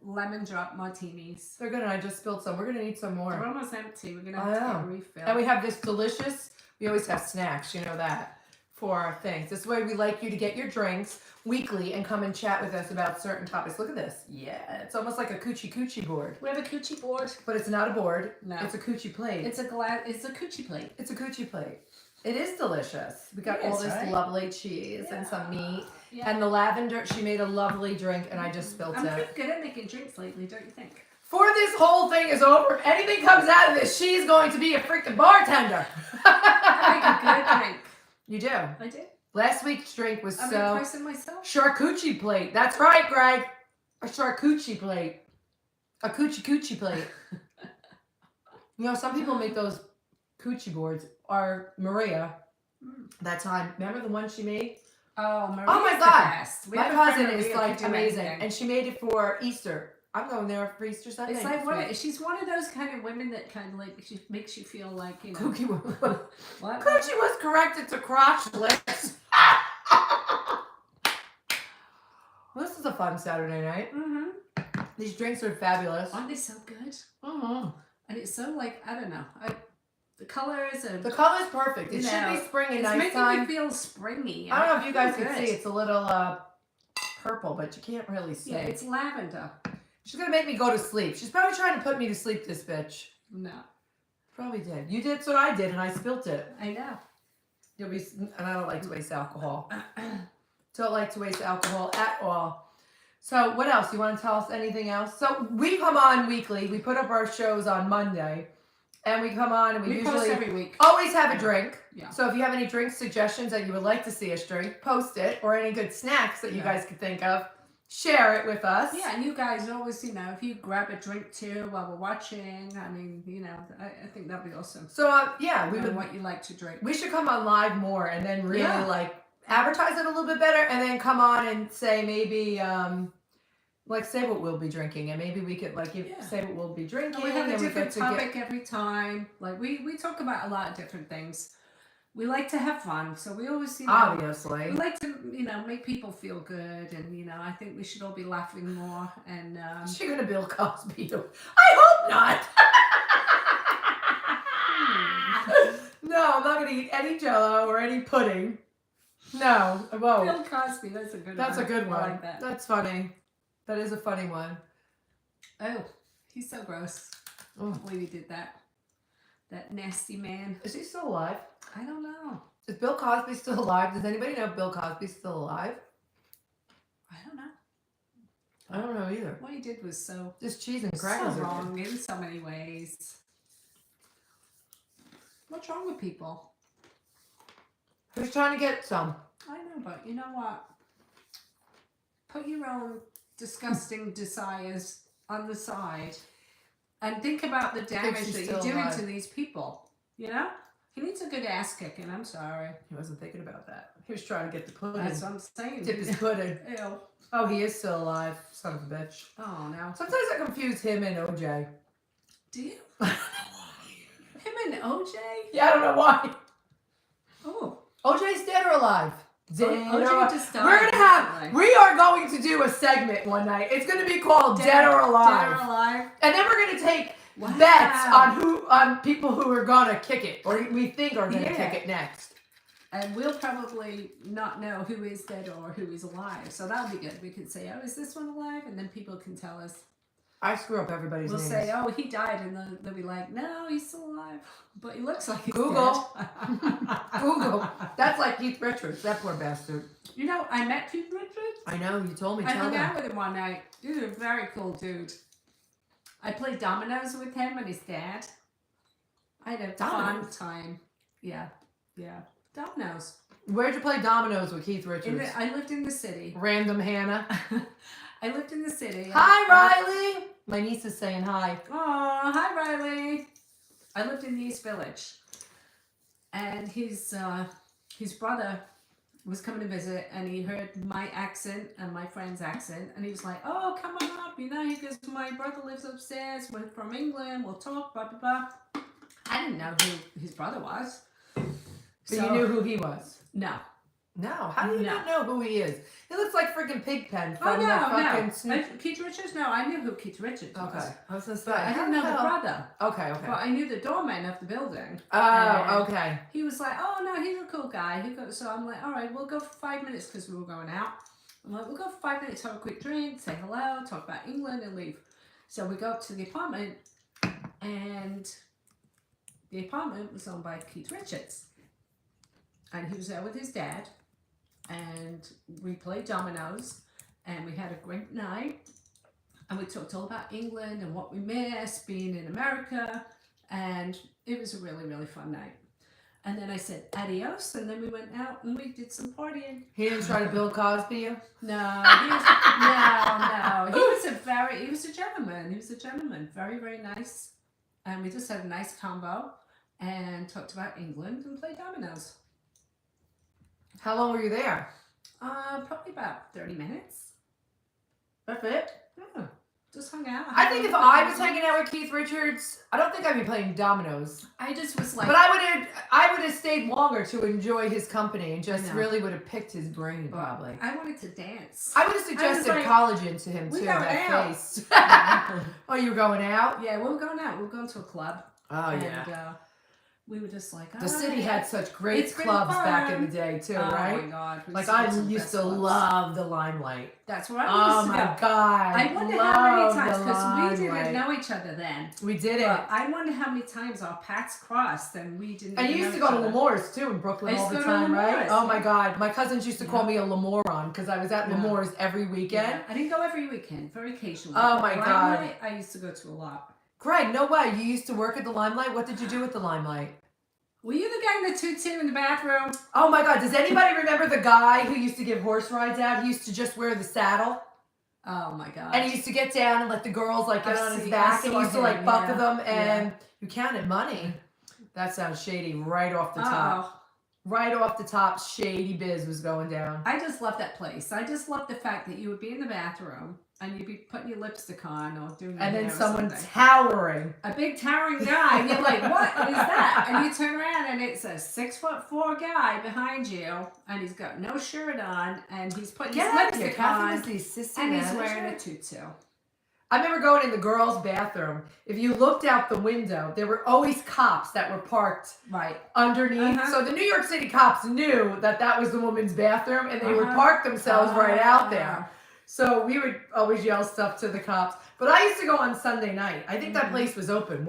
lemon drop martinis. They're good, and I just spilled some. We're going to need some more. They're almost empty. We're going to have to get a refill. And we have this delicious, we always have snacks, you know that, for our things. This way we like you to get your drinks weekly and come and chat with us about certain topics. Look at this. Yeah, it's almost like a coochie board. We have a coochie board. But it's not a board. No. It's a coochie plate. It's a coochie plate. It's a coochie plate. It is delicious. We got all this lovely cheese and some meat. Yeah. And the lavender, she made a lovely drink and I just spilled it. I'm pretty good at making drinks lately, don't you think? Before this whole thing is over, if anything comes out of this, she's going to be a freaking bartender. I make a good drink. You do? I do. Last week's drink was I'm impressing myself. Charcuterie plate. That's right, Greg. A charcuterie plate. A coochie plate. You know, some people make those coochie boards. Our Maria, that time, remember the one she made? Oh, Maria's my God. The best. My cousin is like amazing. And she made it for Easter. I'm going there for Easter Sunday. It's like she's one of those kind of women that kind of like makes you feel like, you know. Coochie what? Coochie was corrected to crotchless. Well, this is a fun Saturday night. Mm-hmm. These drinks are fabulous. Aren't they so good? Mm-hmm. And it's so like, I don't know. The colors are... The color's perfect. It should be spring and nighttime. It's making me feel springy. I don't know if you guys can see. It's a little purple, but you can't really see. Yeah, it's lavender. She's going to make me go to sleep. She's probably trying to put me to sleep, this bitch. No. Probably did. You did what I did, and I spilt it. I know. And I don't like to waste alcohol. Don't like to waste alcohol at all. So what else? You want to tell us anything else? So we come on weekly. We put up our shows on Monday. And we come on and we usually post every week. Always have a drink. Yeah. So if you have any drink suggestions that you would like to see us drink, post it. Or any good snacks that you guys could think of. share it with us. Yeah, and you guys always, if you grab a drink too while we're watching, I mean, I think that'd be awesome. So yeah, we would what you like to drink. We should come on live more and then really like advertise it a little bit better, and then come on and say maybe like say what we'll be drinking, and maybe we could like say what we'll be drinking. And we have a different topic every time. Like we talk about a lot of different things. We like to have fun, so we always, obviously, we like to, make people feel good, and I think we should all be laughing more. And is she gonna Bill Cosby you? I hope not. No, I'm not gonna eat any Jello or any pudding. No, I won't. Bill Cosby, that's a good one. That's a good one. I like that. That's funny. That is a funny one. Oh, he's so gross. I can't believe he did that. That nasty man. Is he still alive? I don't know. Is Bill Cosby still alive? Does anybody know if Bill Cosby's still alive? I don't know. I don't know either. What he did was so just cheese and crackers. So wrong in so many ways. What's wrong with people? Who's trying to get some? I know, but you know what? Put your own disgusting desires on the side and think about the damage that you're doing to these people. He needs a good ass kicking. I'm sorry. He wasn't thinking about that. He was trying to get the pudding. That's what I'm saying. Dip his pudding. Ew. Oh, he is still alive. Son of a bitch. Oh, no. Sometimes I confuse him and OJ. Do you? Him and OJ? Yeah, I don't know why. Oh. OJ's dead or alive? OJ just died. We are going to do a segment one night. It's going to be called Dead or Alive. Dead or Alive. And then we're going to take bets on people who are going to kick it, or we think are going to kick it next. And we'll probably not know who is dead or who is alive. So that'll be good. We can say, oh, is this one alive? And then people can tell us. I screw up everybody's names. We'll say, oh, he died. And then they'll be like, no, he's still alive. But he looks like he's Google. dead. Google. That's like Keith Richards. That poor bastard. I met Keith Richards. I know. You told me. I hung out with him one night. He's a very cool dude. I played dominoes with him and his dad. I had a fun time. Yeah. Dominoes. Where'd you play dominoes with Keith Richards? I lived in the city. Random Hannah. I lived in the city. Hi, Riley. My niece is saying hi. Oh, hi, Riley. I lived in the East Village. And his brother was coming to visit, and he heard my accent and my friend's accent, and he was like, oh, come on up. He goes, my brother lives upstairs. We're from England. We'll talk, blah, blah, blah. I didn't know who his brother was. But you knew who he was? No. No. How do you not know who he is? He looks like freaking Pigpen from Keith Richards? No, I knew who Keith Richards was. Okay. I was going to say. But I didn't know the brother. Okay. But I knew the doorman of the building. Oh, okay. He was like, oh, no, he's a cool guy. So I'm like, all right, we'll go for 5 minutes because we were going out. I'm like, we'll go for 5 minutes, have a quick drink, say hello, talk about England, and leave. So we go up to the apartment, and the apartment was owned by Keith Richards. And he was there with his dad. And we played dominoes, and we had a great night, and we talked all about England and what we missed being in America, and it was a really, really fun night. And then I said adios, and then we went out and we did some partying. He didn't try to Bill Cosby you? No, he was a gentleman. He was a gentleman, very, very nice, and we just had a nice combo and talked about England and played dominoes. How long were you there? Probably about 30 minutes. That's it? Yeah. Just hung out. I think if I was hanging out with Keith Richards, I don't think I'd be playing dominoes. I just was like... But I would have stayed longer to enjoy his company and just really would have picked his brain, probably. I wanted to dance. I would have suggested collagen to him, too, that face. Oh, you were going out? Yeah, we were going out. We were going to a club. Oh, yeah. We were just like, the city had such great clubs back in the day too, right? Oh my God! Like I used to love the Limelight. That's where I used to go. Oh my God! I wonder how many times, because we didn't know each other then. We didn't. I wonder how many times our paths crossed and we didn't. And you used to go to L'Amour's too in Brooklyn all the time, right? Oh my God! My cousins used to call me a L'Amouron because I was at L'Amour's every weekend. Yeah. I didn't go every weekend, very occasionally. Oh my God! I used to go to a lot. Greg, no way! You used to work at the Limelight. What did you do with the Limelight? Were you the guy in the tutu in the bathroom? Oh my God, does anybody remember the guy who used to give horse rides out? He used to just wear the saddle. Oh my god. And he used to get down and let the girls like get on his I back, and he saw used to like him, bucket yeah, them, and you counted money. That sounds shady right off the top. Oh, Right off the top, shady biz was going down. I just love that place. I just love the fact that you would be in the bathroom and you'd be putting your lipstick on or doing your And then hair or someone something. towering. A big towering guy. And you're like, what is that? And you turn around and it's a 6'4" guy behind you, and he's got no shirt on, and he's putting his lipstick on, the assistant and he's manager. wearing a tutu. I remember going in the girls' bathroom. If you looked out the window, there were always cops that were parked Right underneath. So the New York City cops knew that that was the woman's bathroom, and they would park themselves right out there. So we would always yell stuff to the cops. But I used to go on Sunday night. I think that place was open,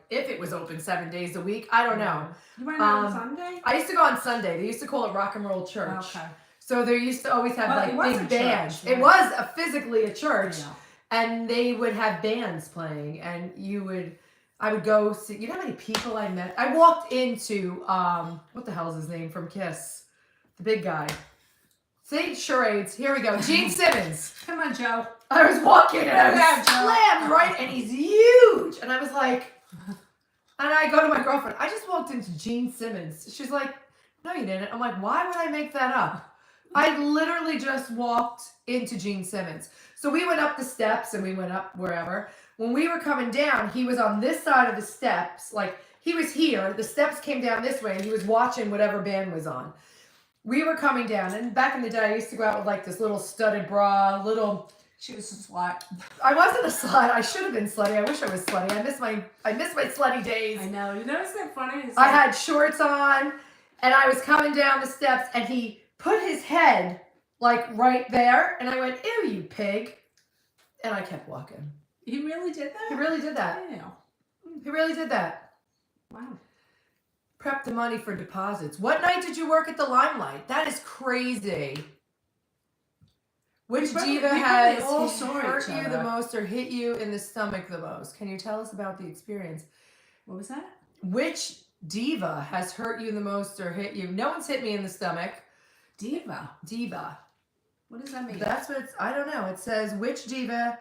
if it was open 7 days a week? I don't know. You went on Sunday? I used to go on Sunday. They used to call it Rock and Roll Church. Okay. So they used to always have Well, it was big a bands. church, right? It was physically a church. Yeah. And they would have bands playing, and I would go see. You know how many people I met? I walked into what the hell is his name from Kiss? The big guy. Say charades. Here we go. Gene Simmons. Come on, Joe. I was walking and I Yeah, was Joe. slammed right, and he's huge. And I was like, and I go to my girlfriend. I just walked into Gene Simmons. She's like, no, you didn't. I'm like, why would I make that up? I literally just walked into Gene Simmons. So we went up the steps and we went up wherever. When we were coming down, he was on this side of the steps. Like, he was here. The steps came down this way, and he was watching whatever band was on. We were coming down, and back in the day, I used to go out with like this little studded bra, She was a slut. I wasn't a slut. I should have been slutty. I wish I was slutty. I miss my slutty days. I know. You know, isn't that funny? I had shorts on, and I was coming down the steps, and he put his head like right there, and I went, ew, you pig. And I kept walking. He really did that? He really did that. Yeah. He really did that. Wow. Prep the money for deposits. What night did you work at the Limelight? That is crazy. Which diva has hurt you the most or hit you in the stomach the most? Can you tell us about the experience? What was that? Which diva has hurt you the most or hit you? No one's hit me in the stomach. Diva. What does that mean? That's what I don't know. It says, which diva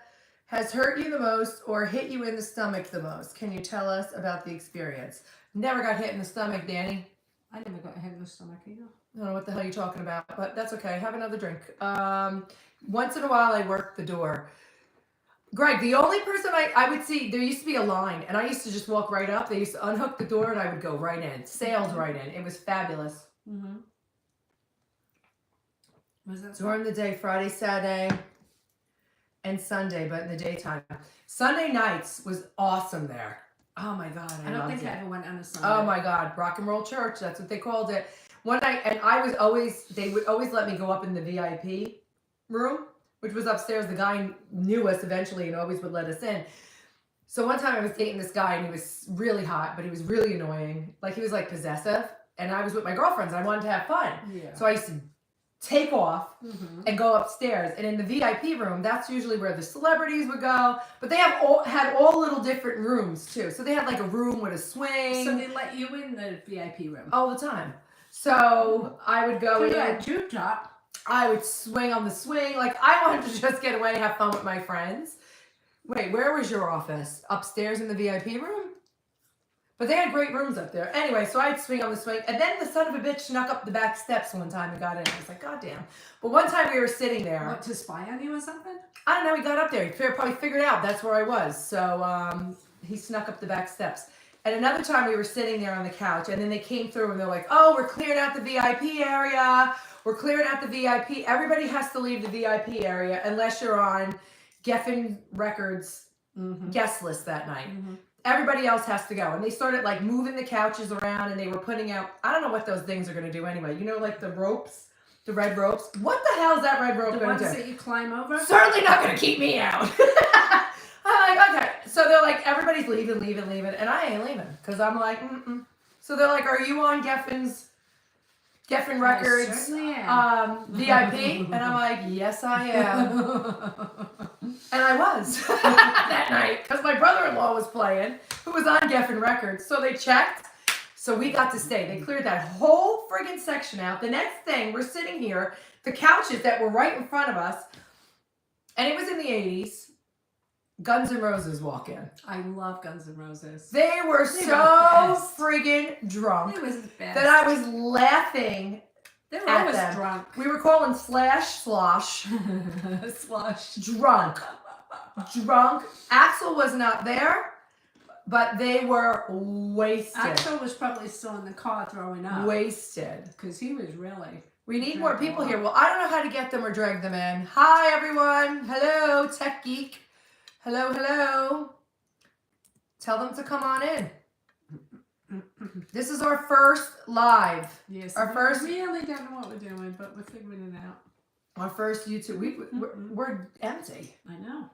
has hurt you the most or hit you in the stomach the most? Can you tell us about the experience? Never got hit in the stomach, Danny. I never got hit in the stomach either. I don't know what the hell you're talking about, but that's okay. Have another drink. Once in a while, I work the door. Greg, the only person I would see, there used to be a line, and I used to just walk right up. They used to unhook the door, and I would go right in. Sailed right in. It was fabulous. Mm-hmm. Was that During the day, Friday, Saturday, and Sunday, but in the daytime. Sunday nights was awesome there. Oh my God, I don't think I ever went on a Sunday. Oh my God, Rock and Roll Church, that's what they called it. One night, and they would always let me go up in the VIP room, which was upstairs. The guy knew us eventually and always would let us in. So one time I was dating this guy, and he was really hot, but he was really annoying. Like, he was like possessive, and I was with my girlfriends. I wanted to have fun. Yeah. So I used to take off and go upstairs, and in the VIP room, that's usually where the celebrities would go, but they had all little different rooms too. So they had like a room with a swing. So they let you in the VIP room all the time. So I would go in. Yeah, tube top. I would swing on the swing. Like, I wanted to just get away and have fun with my friends. Wait, where was your office? Upstairs in the VIP room? But they had great rooms up there. Anyway, so I'd swing on the swing. And then the son of a bitch snuck up the back steps one time and got in. I was like, God damn. But one time we were sitting there. What, to spy on you or something? I don't know. He got up there. He probably figured out that's where I was. So he snuck up the back steps. And another time we were sitting there on the couch. And then they came through and they're like, oh, we're clearing out the VIP area. We're clearing out the VIP. Everybody has to leave the VIP area unless you're on Geffen Records guest list that night. Everybody else has to go. And they started like moving the couches around, and they were putting out, I don't know what those things are going to do anyway. You know, like the ropes, the red ropes. What the hell is that red rope going to do? The ones that you climb over? Certainly not going to keep me out. I'm like, okay. So they're like, everybody's leaving. And I ain't leaving because I'm like, So they're like, are you on Geffen Records VIP? And I'm like, yes, I am. And I was that night because my brother-in-law was playing, who was on Geffen Records. So they checked. So we got to stay. They cleared that whole friggin' section out. The next thing, we're sitting here, the couches that were right in front of us, and it was in the 80s. Guns N' Roses walk in. I love Guns N' Roses. They were They so were the best. friggin' drunk It was the best. that I was laughing. They were at always them. drunk. We were calling Slosh Slush. drunk. Drunk. Axel was not there, but they were wasted. Axel was probably still in the car throwing up. Wasted. Because he was really. We need more people here. Well, I don't know how to get them or drag them in. Hi, everyone. Hello, Tech Geek. Hello, hello. Tell them to come on in. This is our first live. Yes. Our first. We really don't know what we're doing, but we're figuring it out. Our first YouTube. We're empty. I know.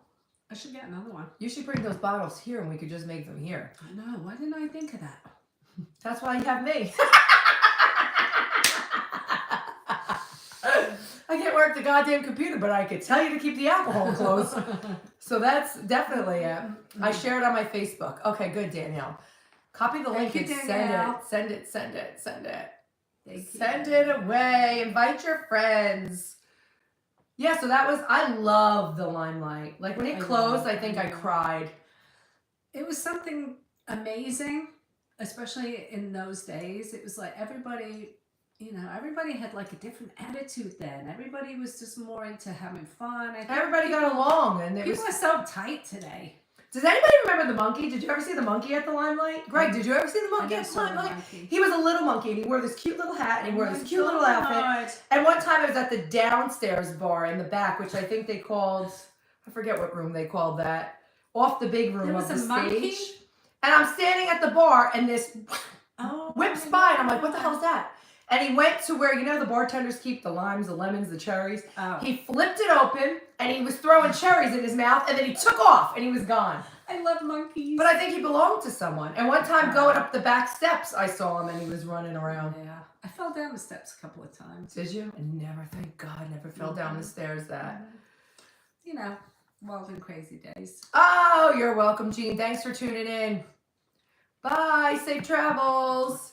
I should get another one. You should bring those bottles here and we could just make them here. I know. Why didn't I think of that? That's why you have me. I can't work the goddamn computer, but I could tell you to keep the alcohol close. So that's definitely it. I share it on my Facebook. Okay, good, Danielle. Copy the link and send it. Send it away. Invite your friends. Yeah, so that was, I love the Limelight. Like when it closed, I think I cried. It was something amazing, especially in those days. It was like everybody, you know, everybody had like a different attitude then. Everybody was just more into having fun. I think Everybody got along. And people are so tight today. Does anybody remember the monkey? Did you ever see the monkey at the Limelight? Greg, did you ever see the monkey at the Limelight? He was a little monkey and he wore this cute little hat and he wore this cute little outfit. And one time it was at the downstairs bar in the back, which I think they called, I forget what room they called that, off the big room of the stage. And I'm standing at the bar and this whips by and I'm like, what the hell is that? And he went to where, you know, the bartenders keep the limes, the lemons, the cherries. Oh. He flipped it open and he was throwing cherries in his mouth and then he took off and he was gone. I love monkeys. But I think he belonged to someone. And one time going up the back steps, I saw him and he was running around. Yeah. I fell down the steps a couple of times. Did you? I never, thank God, never fell down the stairs that. You know, wild and crazy days. Oh, you're welcome, Jean. Thanks for tuning in. Bye. Safe travels.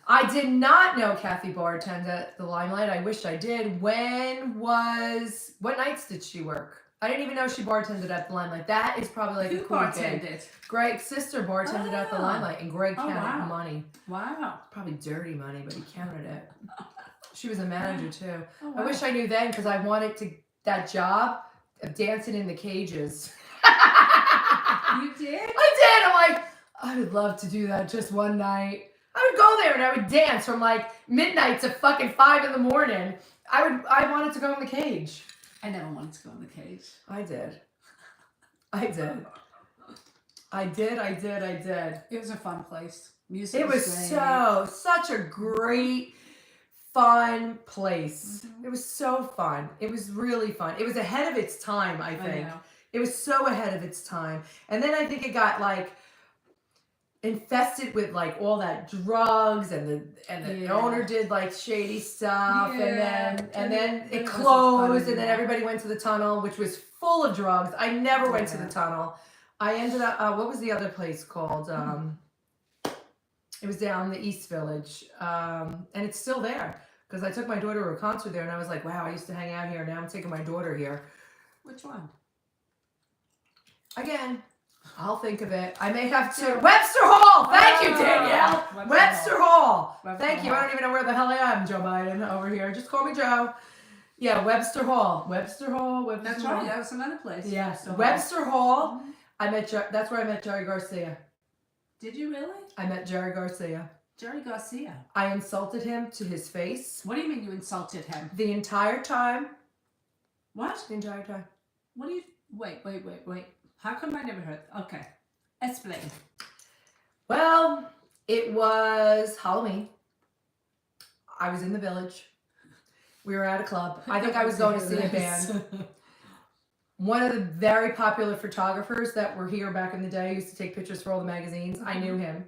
I did not know Kathy bartended at the Limelight. I wish I did. What nights did she work? I didn't even know she bartended at the Limelight. That is probably like a cool gig. Greg's sister bartended at the Limelight and Greg counted money. Wow. Probably dirty money, but he counted it. She was a manager too. Oh, wow. I wish I knew then because I wanted that job of dancing in the cages. You did? I did. I'm like, I would love to do that just one night. I would go there and I would dance from like midnight to fucking 5 in the morning. I wanted to go in the cage. I never wanted to go in the cage. I did. It was a fun place. Music It was such a great, fun place. Mm-hmm. It was so fun. It was really fun. It was ahead of its time, I think. It was so ahead of its time. And then I think it got like infested with like all that drugs and the owner did like shady stuff and then it closed and then everybody went to the tunnel, which was full of drugs. I never went to the tunnel. I ended up what was the other place called? It was down the East Village, and it's still there because I took my daughter to a concert there and I was like, wow, I used to hang out here. Now I'm taking my daughter here. Which one? Again, I'll think of it. I may have to. Webster Hall! Thank you, Danielle! Webster Hall! Thank you. I don't even know where the hell I am, Joe Biden, over here. Just call me Joe. Yeah, Webster Hall. That's right. That was another place. Yes. Webster Hall. Mm-hmm. That's where I met Jerry Garcia. Did you really? I met Jerry Garcia. Jerry Garcia? I insulted him to his face. What do you mean you insulted him? The entire time. What? The entire time. What do you... Wait. How come I never heard? Okay. Explain. Well, it was Halloween. I was in the Village. We were at a club. I think I was going to see a band. One of the very popular photographers that were here back in the day used to take pictures for all the magazines. I knew him.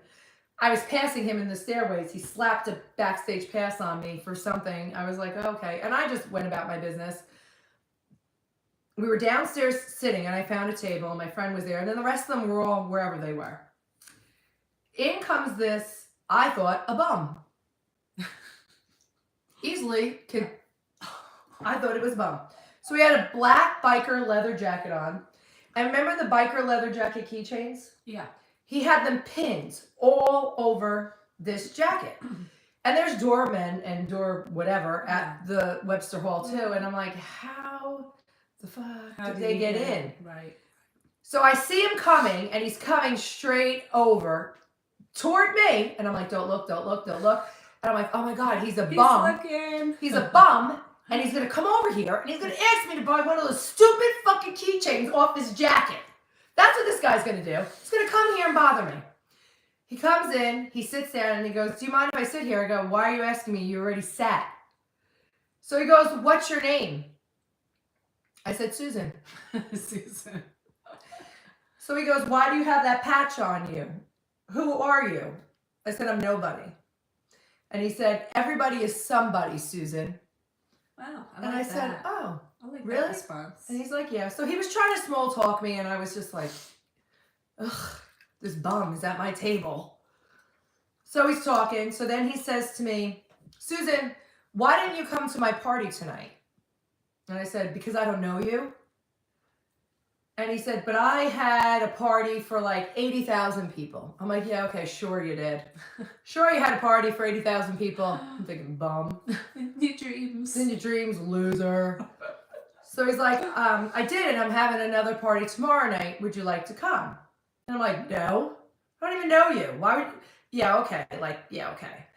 I was passing him in the stairways. He slapped a backstage pass on me for something. I was like, oh, okay. And I just went about my business. We were downstairs sitting and I found a table and my friend was there and then the rest of them were all wherever they were. In comes this, I thought, a bum. I thought it was a bum. So he had a black biker leather jacket on. And remember the biker leather jacket keychains? Yeah. He had them pinned all over this jacket. And there's doormen and door whatever at the Webster Hall too. And I'm like, how the fuck did they get in? Right. So I see him coming, and he's coming straight over toward me. And I'm like, don't look, don't look, don't look. And I'm like, oh my God, he's a bum. Looking. He's a bum. And he's going to come over here, and he's going to ask me to buy one of those stupid fucking keychains off his jacket. That's what this guy's going to do. He's going to come here and bother me. He comes in, he sits down, and he goes, do you mind if I sit here? I go, why are you asking me? You already sat. So he goes, what's your name? I said, Susan. Susan. So he goes, why do you have that patch on you? Who are you? I said, I'm nobody. And he said, everybody is somebody, Susan. Wow. And I said, oh, I like really? that response. And he's like, yeah. So he was trying to small talk me, and I was just like, ugh, this bum is at my table. So he's talking. So then he says to me, Susan, why didn't you come to my party tonight? And I said, because I don't know you. And he said, but I had a party for like 80,000 people. I'm like, yeah, okay, sure you did. Sure you had a party for 80,000 people. I'm thinking, bum. In your dreams. In your dreams, loser. So he's like, I did, and I'm having another party tomorrow night. Would you like to come? And I'm like, no. I don't even know you. Why would, yeah, okay. Like, yeah, okay.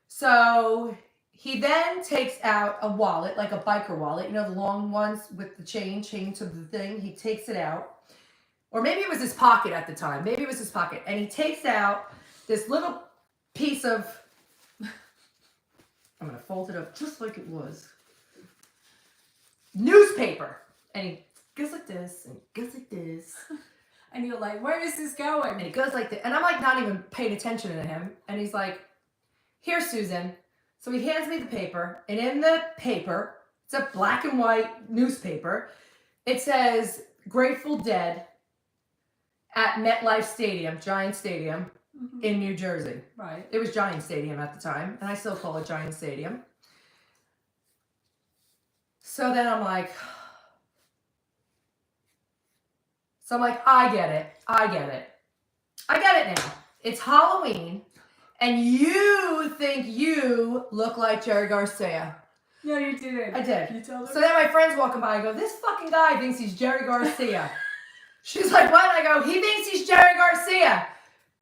So he then takes out a wallet, like a biker wallet, you know, the long ones with the chain to the thing. He takes it out. Or maybe it was his pocket at the time. Maybe it was his pocket. And he takes out this little piece of, I'm going to fold it up just like it was, newspaper. And he goes like this, and he goes like this. And you're like, where is this going? And he goes like this. And I'm like not even paying attention to him. And he's like, here, Susan. So he hands me the paper, and in the paper, it's a black and white newspaper. It says Grateful Dead at MetLife Stadium, Giant Stadium in New Jersey. Right. It was Giant Stadium at the time, and I still call it Giant Stadium. So then I'm like, I get it. I get it now. It's Halloween. And you think you look like Jerry Garcia. No, you didn't. I did. You told her? So then my friend's walking by. I go, this fucking guy thinks he's Jerry Garcia. She's like, what? I go, he thinks he's Jerry Garcia.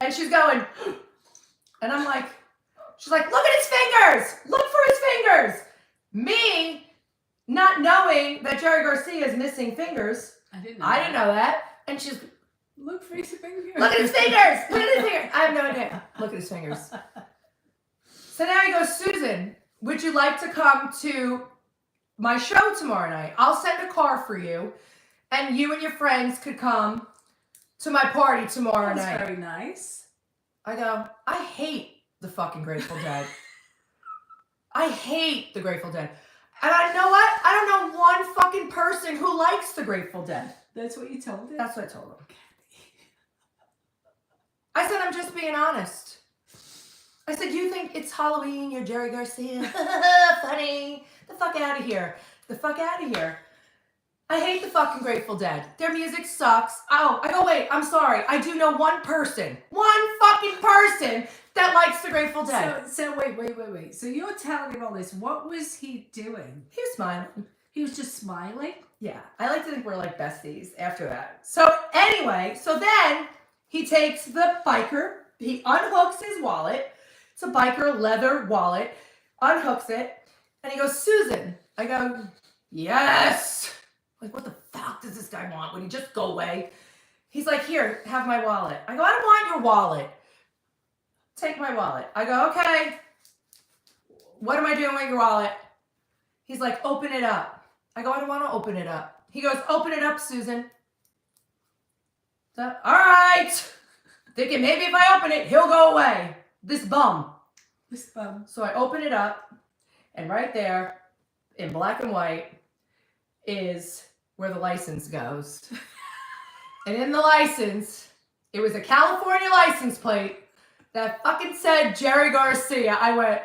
And she's going, and I'm like, she's like, look at his fingers. Look for his fingers. Me, not knowing that Jerry Garcia is missing fingers. I didn't know that. And she's, look for his fingers. look at his fingers. Look at his fingers. I have no idea. Look at his fingers. So now he goes, Susan, would you like to come to my show tomorrow night? I'll send a car for you, and you and your friends could come to my party tomorrow night. That's very nice. I go, I hate the fucking Grateful Dead. I hate the Grateful Dead. And I know what? I don't know one fucking person who likes the Grateful Dead. That's what you told him? That's what I told him. I said, I'm just being honest. I said, you think it's Halloween, you're Jerry Garcia. Funny. The fuck out of here. The fuck out of here. I hate the fucking Grateful Dead. Their music sucks. Oh, I go, wait, I'm sorry. I do know one person. One fucking person that likes the Grateful Dead. So wait. So you're telling him all this. What was he doing? He was smiling. He was just smiling? Yeah. I like to think we're like besties after that. So anyway, so then he takes the biker, he unhooks his wallet. It's a biker leather wallet, unhooks it, and he goes, Susan. I go, yes. Like, what the fuck does this guy want? Would he just go away? He's like, here, have my wallet. I go, I don't want your wallet. Take my wallet. I go, okay. What am I doing with your wallet? He's like, open it up. I go, I don't want to open it up. He goes, open it up, Susan. So, all right. Thinking maybe if I open it, he'll go away. This bum. This bum. So I open it up, and right there, in black and white, is where the license goes. And in the license, it was a California license plate that fucking said Jerry Garcia. I went,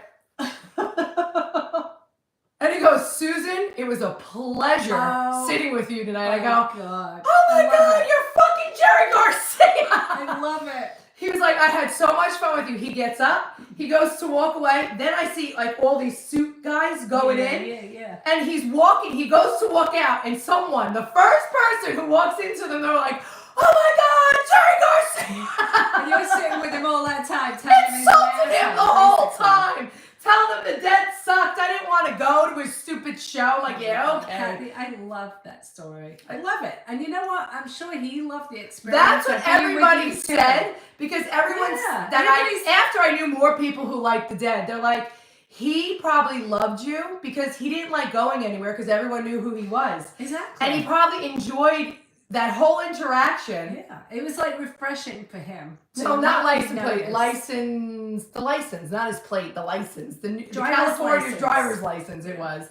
And he goes, Susan, it was a pleasure sitting with you tonight. I go, God. oh my God, you're fucking Jerry Garcia. I love it. He was like, I had so much fun with you. He gets up, he goes to walk away. Then I see like all these suit guys going in. Yeah. And he's walking, he goes to walk out, and someone, the first person who walks into them, they're like, oh my God, Jerry Garcia. And you were sitting with him all that time, telling him Insulted him the whole time. Tell them the dead sucked. I didn't want to go to his stupid show. Like, yeah, okay. Kathy, I love that story. I love it. And you know what? I'm sure he loved the experience. That's what everybody said, because everyone's after I knew more people who liked the dead, they're like, he probably loved you because he didn't like going anywhere because everyone knew who he was. Exactly. And he probably enjoyed that whole interaction. Yeah. It was like refreshing for him. No, not license plate. License. The license. Not his plate. The license. The California driver's license it was.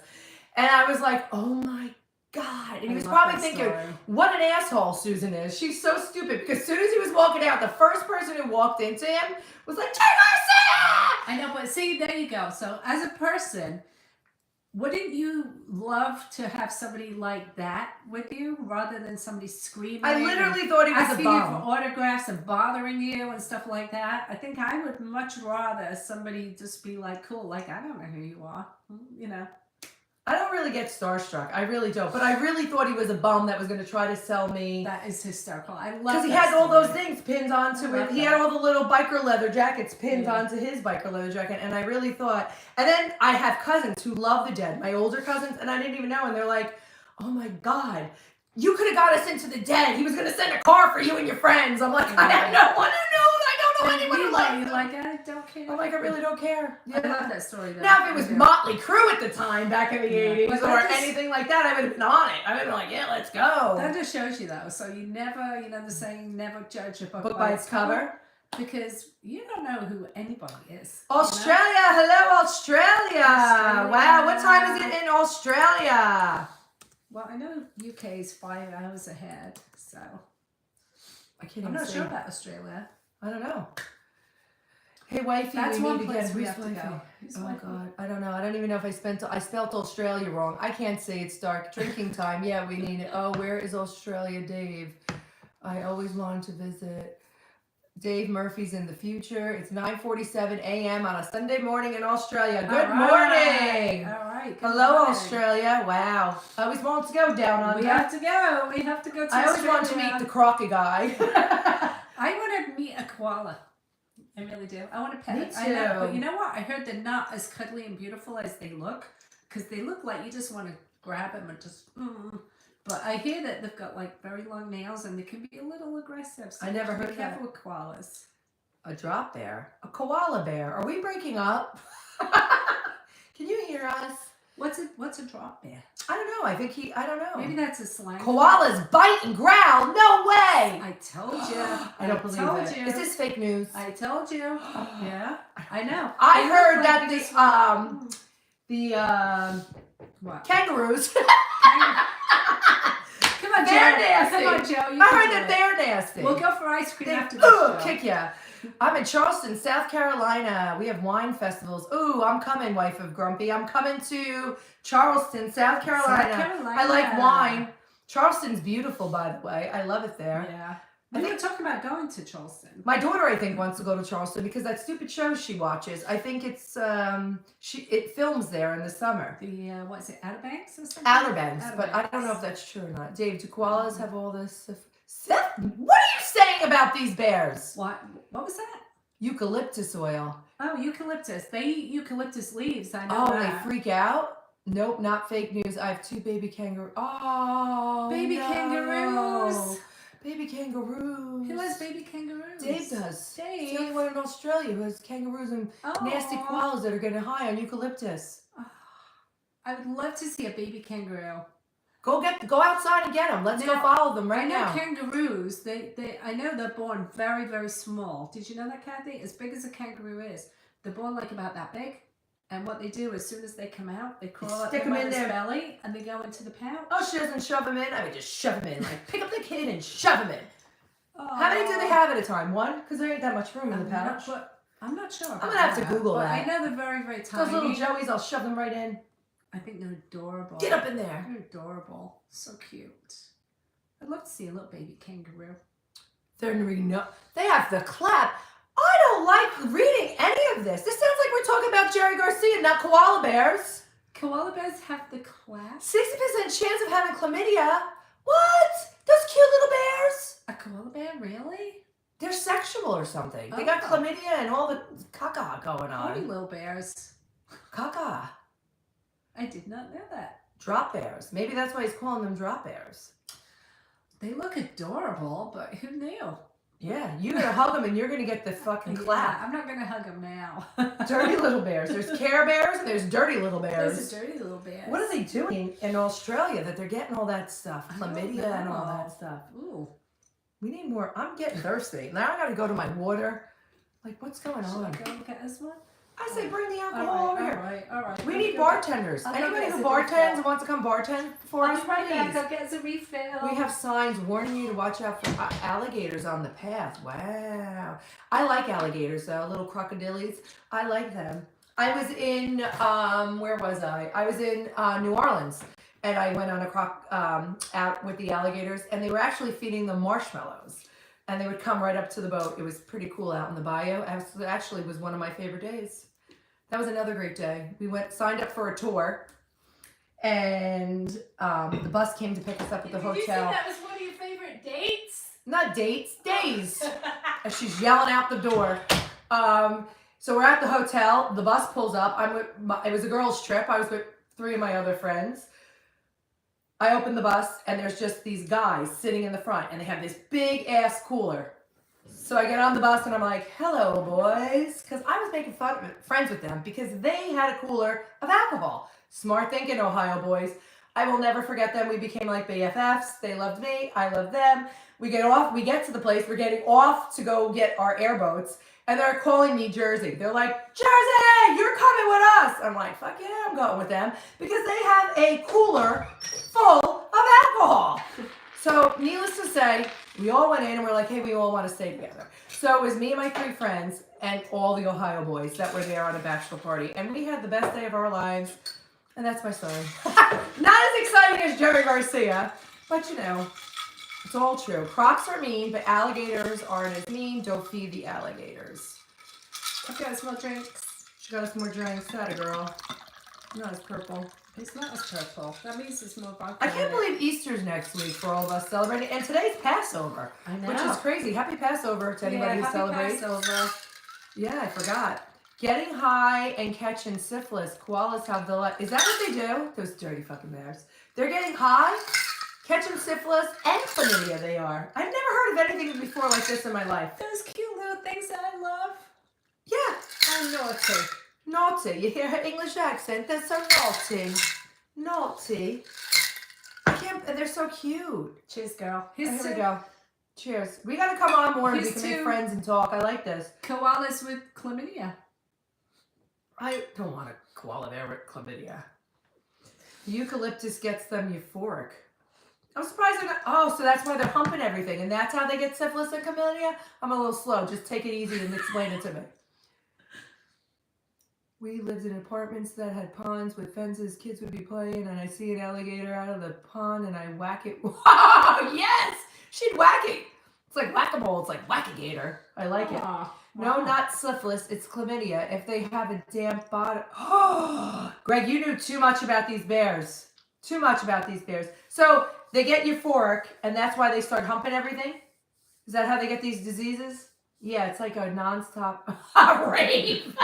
And I was like, oh my God. And he was probably thinking, what an asshole Susan is. She's so stupid. Because as soon as he was walking out, the first person who walked into him was like, Jay Garcia! I know, but see, there you go. So as a person, wouldn't you love to have somebody like that with you rather than somebody screaming? I literally thought he was a bum. Asking you for autographs and bothering you and stuff like that. I think I would much rather somebody just be like, cool, like, I don't know who you are, you know. I don't really get starstruck. I really don't. But I really thought he was a bum that was going to try to sell me. That is hysterical. I love because he had all those things pinned onto it. He had all the little biker leather jackets pinned onto his biker leather jacket. And I really thought. And then I have cousins who love the dead. My older cousins. And I didn't even know. And they're like, oh my God. You could have got us into the dead. He was going to send a car for you and your friends. I'm like, I have no one who knows. I don't know anyone who likes them. Like, I don't care. I'm like, I really don't care. Yeah. I love that story, though. Now, if it was Motley Crue at the time, back in the 80s, or anything like that, I would have been on it. I would have been like, yeah, let's go. That just shows you, though. So you never, you know the saying, never judge a book by its cover. Because you don't know who anybody is. Australia. You know? Hello, Australia. Wow, what time is it in Australia? Well, I know UK is 5 hours ahead, so I'm not sure about Australia. I don't know. Hey, wifey, that's one place we have wifey? to go. Oh God, I don't know. I don't even know if I spelled Australia wrong. I can't say it's dark. Drinking time. Yeah, we need it. Oh, where is Australia, Dave? I always wanted to visit. Dave Murphy's in the future. It's 9:47 a.m. on a Sunday morning in Australia. Good morning. All right. Hello, morning. Australia. Wow. I always wanted to go down under. We have to go. We have to go to I always wanted to meet the crocky guy. I want to meet a koala. I really do. I want to pet it. Me too. But you know what? I heard they're not as cuddly and beautiful as they look. Because they look like you just want to grab them and just... But I hear that they've got like very long nails and they can be a little aggressive. So I never heard of that. Be careful with koalas. A drop bear? A koala bear? Are we breaking up? Can you hear us? What's a drop bear? I don't know. I don't know. Maybe that's a slang. Koalas bite and growl. No way. I told you. I don't believe it. Is this fake news? I told you. Yeah, I know. I heard that what? Kangaroos. Come on, they're nasty. Come on, Joe. I heard that they're nasty. We'll go for ice cream after this. Kick ya. I'm in Charleston, South Carolina. We have wine festivals. Ooh, I'm coming, wife of Grumpy. I'm coming to Charleston, South Carolina. I like wine. Charleston's beautiful, by the way. I love it there. Yeah. We were talking about going to Charleston. My daughter, I think, wants to go to Charleston because that stupid show she watches. I think it's it films there in the summer. The what's it, Outer Banks or something? Outer Banks, but I don't know if that's true or not. Dave, do koalas have all this? Seth, what are you saying about these bears? What was that? Eucalyptus oil. Oh, eucalyptus. They eat eucalyptus leaves. I know. Oh, that. They freak out? Nope, not fake news. I have 2 baby kangaroos. Oh, baby kangaroos. Baby kangaroos. Who has baby kangaroos? Dave does. Dave. He's the only one in Australia who has kangaroos and nasty koalas that are getting high on eucalyptus. I would love to see a baby kangaroo. Go outside and get them. Let's go follow them right now. I know kangaroos. I know they're born very, very small. Did you know that, Kathy? As big as a kangaroo is, they're born like about that big. And what they do, as soon as they come out, they crawl up their mother's belly and they go into the pouch. Oh, she doesn't shove them in? I would just shove them in. Like, pick up the kid and shove them in. How many do they have at a time? 1? Because there ain't that much room in the pouch. I'm not sure. I'm going to have to Google that. I know they're very, very tiny. Those little joeys, I'll shove them right in. I think they're adorable. Get up in there. They're adorable. So cute. I'd love to see a little baby kangaroo. They have the clap. I don't like reading any of this. This sounds like we're talking about Jerry Garcia, not koala bears. Koala bears have the clap? 60% chance of having chlamydia. What? Those cute little bears? A koala bear, really? They're sexual or something. They got chlamydia and all the caca going Holy on. little bears. Caca. I did not know that. Drop bears. Maybe that's why he's calling them drop bears. They look adorable, but who knew? Yeah, you're going to hug them and you're going to get the fucking clap. Yeah, I'm not going to hug them now. Dirty little bears. There's Care Bears and there's dirty little bears. Those are dirty little bears. What are they doing in Australia that they're getting all that stuff? Chlamydia and all that stuff. Ooh. We need more. I'm getting thirsty. Now I got to go to my water. Like, what's going Should I on? go get us one? I say bring the alcohol over here. All right. We need bartenders. I'll go Anybody get who us a refill. bartends and wants to come bartend for us, I'll be right back. please. I'll get us a refill. We have signs warning you to watch out for alligators on the path. Wow. I like alligators though, little crocodilies. I like them. I was in, where was I? I was in New Orleans and I went on a out with the alligators and they were actually feeding them marshmallows. And they would come right up to the boat. It was pretty cool out in the bayou. It actually was one of my favorite days. That was another great day. We signed up for a tour, and the bus came to pick us up at the hotel. Did you say that was one of your favorite dates? Not dates, days. As she's yelling out the door. So we're at the hotel. The bus pulls up. It was a girls' trip. I was with 3 of my other friends. I open the bus, and there's just these guys sitting in the front, and they have this big-ass cooler. So I get on the bus and I'm like, hello, boys. Because I was making friends with them because they had a cooler of alcohol. Smart thinking, Ohio boys. I will never forget them. We became like BFFs. They loved me. I loved them. We get off. We get to the place. We're getting off to go get our airboats. And they're calling me Jersey. They're like, Jersey, you're coming with us. I'm like, fuck yeah, I'm going with them. Because they have a cooler full of alcohol. So needless to say, we all went in and we're like, hey, we all want to stay together. So it was me and my 3 friends and all the Ohio boys that were there on a bachelor party. And we had the best day of our lives. And that's my story. Not as exciting as Jerry Garcia, but you know, it's all true. Crocs are mean, but alligators aren't as mean. Don't feed the alligators. I've got some more drinks. She got us more drinks. That a girl. Not as purple. It's not as purple. That means it's more vodka. I can't believe Easter's next week for all of us celebrating. And today's Passover. I know. Which is crazy. Happy Passover to anybody who celebrates. Passover. Yeah, I forgot. Getting high and catching syphilis. Koalas have the... Is that what they do? Those dirty fucking bears. They're getting high, catching syphilis, and chlamydia they are. I've never heard of anything before like this in my life. Those cute little things that I love. Yeah. I'm naughty. Naughty. You hear her English accent? They're so naughty. Naughty. I can't... They're so cute. Cheers, girl. Here we go. Cheers. We got to come on more and we Here's can make to- friends and talk. I like this. Koalas with chlamydia. I don't want a koala bear with chlamydia. Eucalyptus gets them euphoric. I'm surprised they're not... Oh, so that's why they're humping everything. And that's how they get syphilis and chlamydia? I'm a little slow. Just take it easy and explain it to me. We lived in apartments that had ponds with fences. Kids would be playing, and I see an alligator out of the pond, and I whack it. Wow, yes! She'd whack it. It's like whack-a-mole. It's like whack-a-gator. I like it. Aw, No, wow. not syphilis. It's chlamydia. If they have a damp bottom. Oh, Greg, you knew too much about these bears. Too much about these bears. So they get euphoric, and that's why they start humping everything? Is that how they get these diseases? Yeah, it's like a nonstop rave.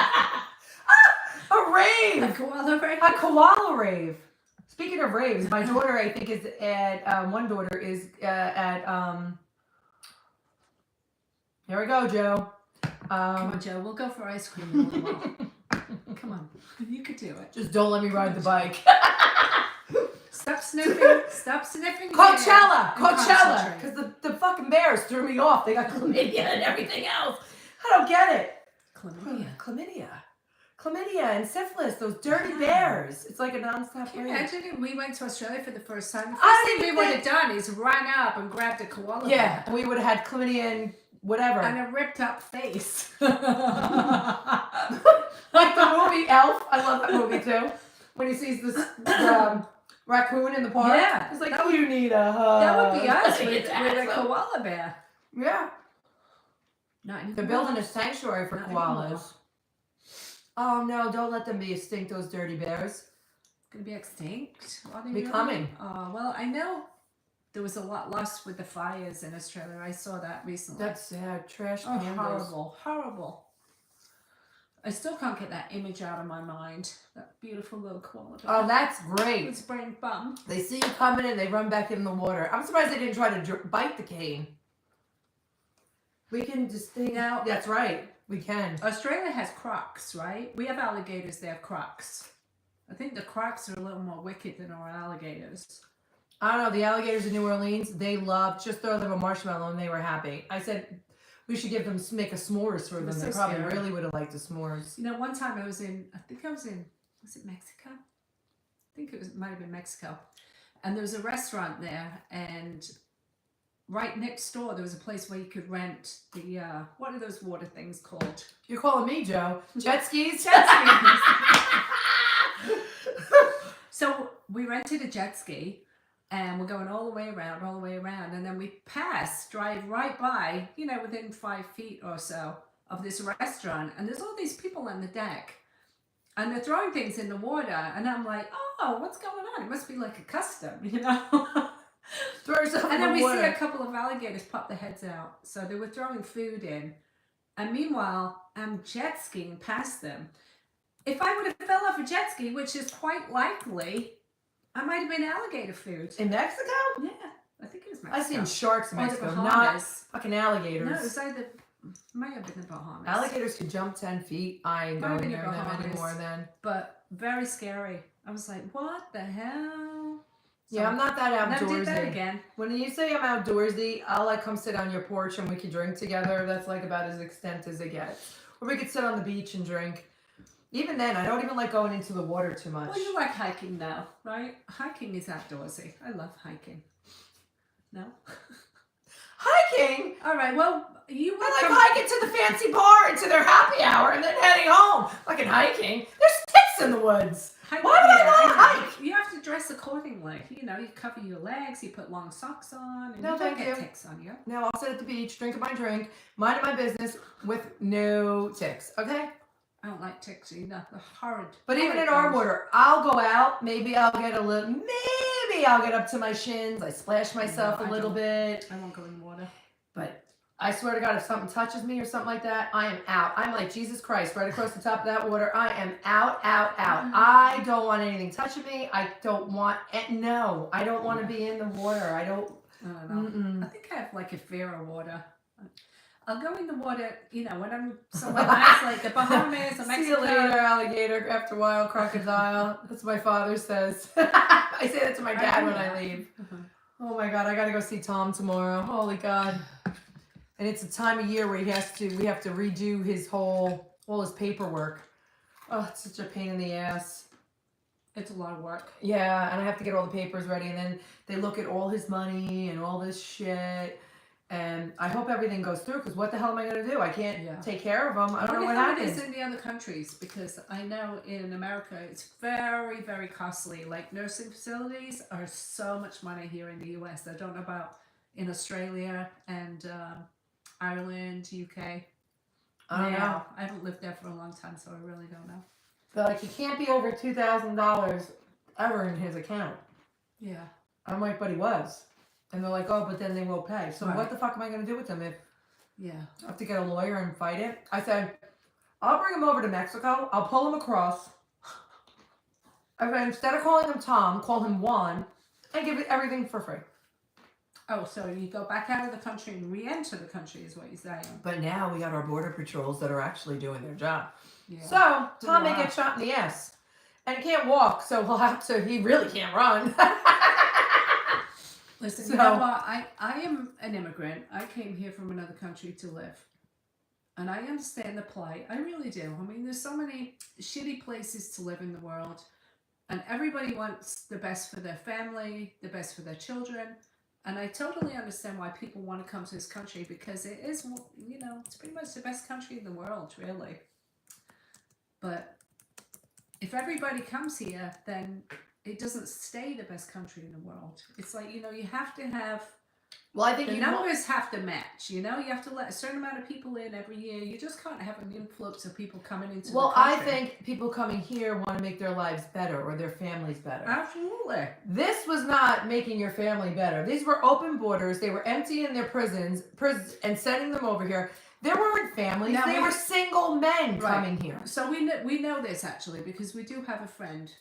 A rave. A koala rave? A koala rave. Speaking of raves, my daughter, I think, is at, one daughter is at, here we go, Joe. Come on, Joe. We'll go for ice cream in a little while. Come on. You could do it. Just don't let me ride the bike. Stop sniffing. Stop sniffing. Coachella. and concentrate. Because the fucking bears threw me off. They got chlamydia and everything else. I don't get it. Chlamydia and syphilis. Those dirty bears. It's like a nonstop Can you rave. imagine if we went to Australia for the first time? The I first thing we think would have done is ran up and grabbed a koala Yeah, bear we would have had chlamydia and whatever. and a ripped up face. Like the movie Elf. I love that movie too. when he sees this raccoon in the park. Yeah, He's like, you need a hug. That would be us It's with a awesome. koala bear. Yeah. Not anymore. They're building a sanctuary for Not koalas. anymore. Oh no, don't let them be extinct, those dirty bears. Going to be extinct? Are they Becoming. Really? Oh, well, I know there was a lot lost with the fires in Australia. I saw that recently. That's sad. Trash Oh, pandas. horrible. Horrible. I still can't get that image out of my mind. That beautiful little koala bear. Oh, that's great. It's brain bum. They see you coming and they run back in the water. I'm surprised they didn't try to bite the cane. We can just think. Now, that's right. We can. Australia has crocs, right? We have alligators, they have crocs. I think the crocs are a little more wicked than our alligators. I don't know. The alligators in New Orleans, they loved, just throw them a marshmallow and they were happy. I said, we should give them, make a s'mores for them. was They so probably scary. really would have liked the s'mores. You know, one time I was in, was it Mexico? I think it might have been Mexico. And there was a restaurant there, and right next door there was a place where you could rent the, what are those water things called? You're calling me, Joe. Jet skis? Jet skis. So we rented a jet ski. And we're going all the way around. And then we drive right by, you know, within 5 feet or so of this restaurant. And there's all these people on the deck. And they're throwing things in the water. And I'm like, oh, what's going on? It must be like a custom, you know? Throw yourself And in then the we water. see a couple of alligators pop their heads out. So they were throwing food in. And meanwhile, I'm jet skiing past them. If I would have fell off a jet ski, which is quite likely, I might have been alligator food. In Mexico? Yeah, I think it was Mexico. I've seen sharks in Or the Mexico, not Bahamas. fucking alligators. No, it was either, might have been the Bahamas. Alligators can jump 10 feet. I ain't Might have going been near the them Bahamas. anymore then. But very scary. I was like, what the hell? So, Yeah, I'm not that never did that outdoorsy. again. When you say I'm outdoorsy, I'll like come sit on your porch and we can drink together. That's like about as extent as it gets. Or we could sit on the beach and drink. Even then, I don't even like going into the water too much. Well, you like hiking now, right? Hiking is outdoorsy. I love hiking. No? Hiking? All right, well, you I like hiking to the fancy bar and to their happy hour and then heading home. Fucking hiking. There's ticks in the woods. Why would I not hike? You have to dress accordingly. You know, you cover your legs, you put long socks on, and No, you don't thank get you. ticks on you. No, I'll sit at the beach, drinking my drink, minding my business with no ticks, okay? I don't like ticks either. They're horrid. But even in Horrid our things. water, I'll go out. Maybe I'll get up to my shins. I splash myself No, a I little don't. bit. I won't go in the water. But I swear to God, if something touches me or something like that, I am out. I'm like Jesus Christ, right across the top of that water. I am out. I don't want anything touching me. I don't want no. I don't want to be in the water. I don't. I don't know. I think I have like a fear of water. I'll go in the water, you know, when I'm somewhere nice, like the Bahamas or Mexico. See you later, alligator. After a while, crocodile. That's what my father says. I say that to my dad when I leave. Oh my God, I gotta go see Tom tomorrow. Holy God. And it's a time of year where we have to redo all his paperwork. Oh, it's such a pain in the ass. It's a lot of work. Yeah, and I have to get all the papers ready, and then they look at all his money and all this shit. And I hope everything goes through, because what the hell am I going to do? I can't take care of him. I don't know what How happens. it is in the other countries, because I know in America it's very, very costly. Like nursing facilities are so much money here in the US. I don't know about in Australia and Ireland, UK. I don't know. I haven't lived there for a long time, so I really don't know. But like, he can't be over $2,000 ever in his account. Yeah. I'm like, but he was. And they're like, oh, but then they won't pay. So Right. what the fuck am I going to do with him if Yeah. I have to get a lawyer and fight it? I said, I'll bring him over to Mexico. I'll pull him across. I said, instead of calling him Tom, call him Juan, and give it everything for free. Oh, so you go back out of the country and re-enter the country is what you're saying. But now we got our border patrols that are actually doing their job. Yeah. So Tom may Wow. get shot in the ass. And he can't walk, so he really can't run. Listen, So- you know what? I am an immigrant. I came here from another country to live. And I understand the plight. I really do. I mean, there's so many shitty places to live in the world. And everybody wants the best for their family, the best for their children. And I totally understand why people want to come to this country, because it is, you know, it's pretty much the best country in the world, really. But if everybody comes here, then it doesn't stay the best country in the world. It's like, you have to have, Well, I think the numbers have to match, you have to let a certain amount of people in every year. You just can't have an influx of people coming into the country. I think people coming here want to make their lives better or their families better. Absolutely. This was not making your family better. These were open borders. They were emptying their prisons and sending them over here. There weren't families. They were single men coming here. So we know this actually because we do have a friend.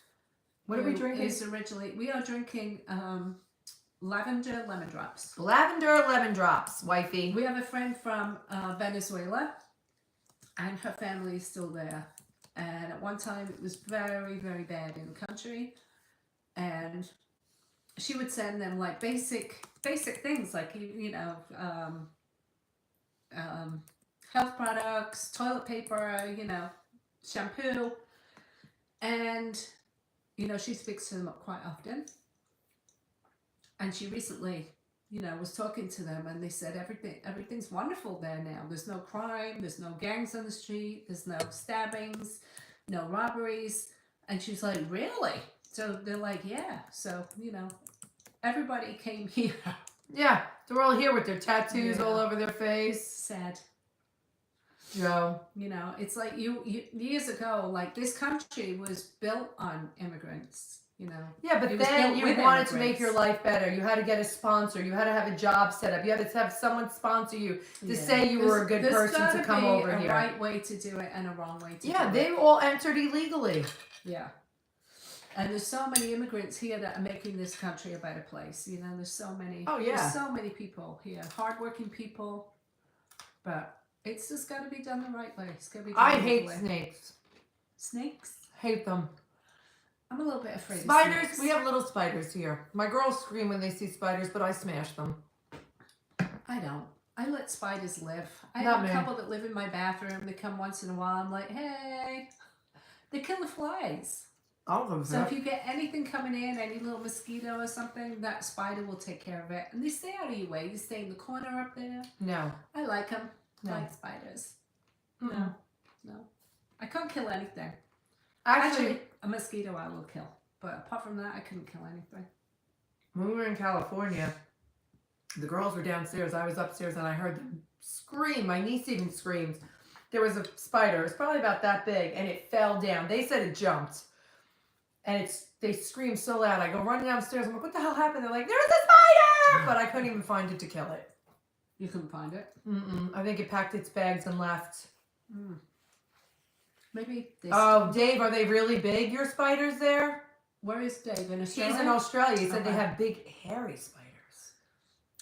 What are we drinking? We are drinking lavender lemon drops. Lavender lemon drops, wifey. We have a friend from Venezuela, and her family is still there. And at one time, it was very, very bad in the country, and she would send them like basic things like health products, toilet paper, shampoo, and she speaks to them quite often. And she recently, was talking to them, and they said everything's wonderful there now. There's no crime, there's no gangs on the street, there's no stabbings, no robberies. And she's like, really? So they're like, yeah. So, everybody came here. Yeah, they're all here with their tattoos all over their face. Sad. Joe. It's like years ago, like this country was built on immigrants. Yeah, but then you wanted to make your life better. You had to get a sponsor. You had to have a job set up. You had to have someone sponsor you to say you were a good person to come over here. There's got to be a right way to do it and a wrong way to do it. Yeah, they all entered illegally. Yeah. And there's so many immigrants here that are making this country a better place. There's so many. Oh, yeah. There's so many people here, hardworking people. But it's just got to be done the right way. It's got to be done I hate snakes. Snakes? Hate them. I'm a little bit afraid spiders, of snakes. We have little spiders here. My girls scream when they see spiders, but I smash them. I don't. I let spiders live. I have a couple that live in my bathroom. They come once in a while. I'm like, hey. They kill the flies. So if you get anything coming in, any little mosquito or something, that spider will take care of it. And they stay out of your way. They stay in the corner up there. No. I like them. No. I like spiders. No. I can't kill anything. Actually, a mosquito I will kill. But apart from that, I couldn't kill anything. When we were in California, the girls were downstairs. I was upstairs and I heard them scream. My niece even screamed. There was a spider. It's probably about that big and it fell down. They said it jumped. And they screamed so loud. I go running downstairs. I'm like, what the hell happened? They're like, there's a spider! But I couldn't even find it to kill it. You couldn't find it? I think it packed its bags and left. Maybe. Oh, Dave, are they really big, your spiders there? Where is Dave? In Australia? He's in Australia. He said they have big, hairy spiders.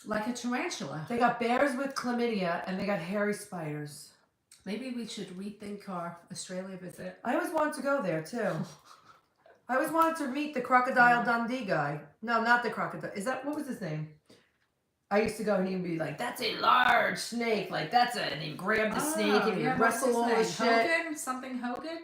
Like a tarantula. They got bears with chlamydia, and they got hairy spiders. Maybe we should rethink our Australia visit. I always wanted to go there, too. I always wanted to meet the Crocodile Dundee guy. No, not the crocodile. What was his name? I used to go and he'd be like, that's a large snake. Like, and he'd grab the snake and he'd wrestle all the shit. Hogan? Something Hogan?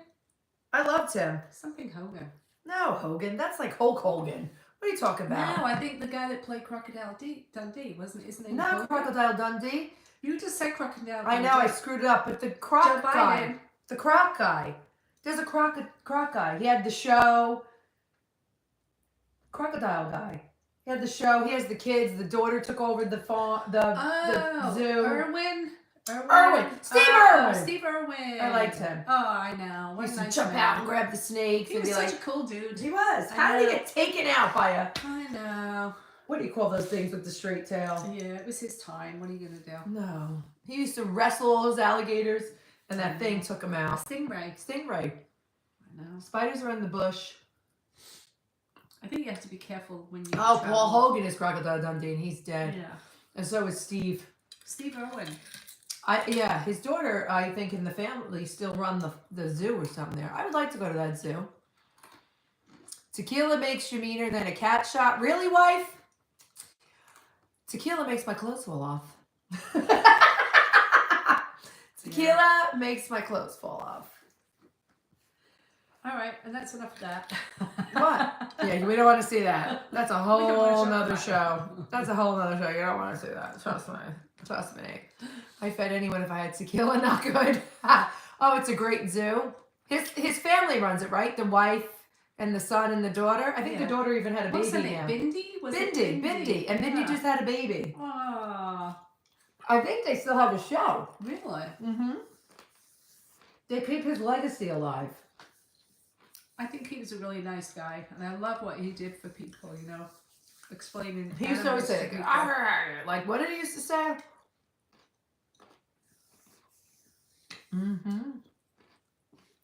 I loved him. Something Hogan. No, Hogan. That's like Hulk Hogan. What are you talking about? No, I think the guy that played Crocodile Dundee, isn't it? Not Hogan? Crocodile Dundee. You just said Crocodile Dundee. I know, I screwed it up, but the croc guy. The croc guy. There's a croc guy. He had the show. Crocodile guy. He had the show. He has the kids. The daughter took over the zoo. Irwin. Steve Irwin. Steve Irwin. I liked him. Oh, I know. He used to jump out and grab the snakes. He was such a cool dude. He was. How did he get taken out by I know. What do you call those things with the straight tail? Yeah, it was his time. What are you going to do? No. He used to wrestle all those alligators, and that thing took him out. Stingray. I know. Spiders are in the bush. I think you have to be careful when you travel. Paul Hogan is Crocodile Dundee, and he's dead. Yeah. And so is Steve. Steve Irwin. His daughter, I think, and the family still run the zoo or something there. I would like to go to that zoo. Tequila makes you meaner than a cat shot. Really, wife? Tequila makes my clothes fall off. Tequila makes my clothes fall off. All right, and that's enough of that. What? Yeah, we don't want to see that. That's a whole nother show. That's a whole nother show. You don't want to see that. Trust me. I fed anyone if I had tequila. Not good. Oh, it's a great zoo. His family runs it, right? The wife and the son and the daughter. I think the daughter even had a baby Wasn't now. it Bindi? Was it Bindi. And Bindi just had a baby. Oh, I think they still have a show. really? Mm-hmm. They keep his legacy alive. I think he was a really nice guy, and I love what he did for people. You know, explaining. He used to always say, like, what did he used to say? Mm-hmm.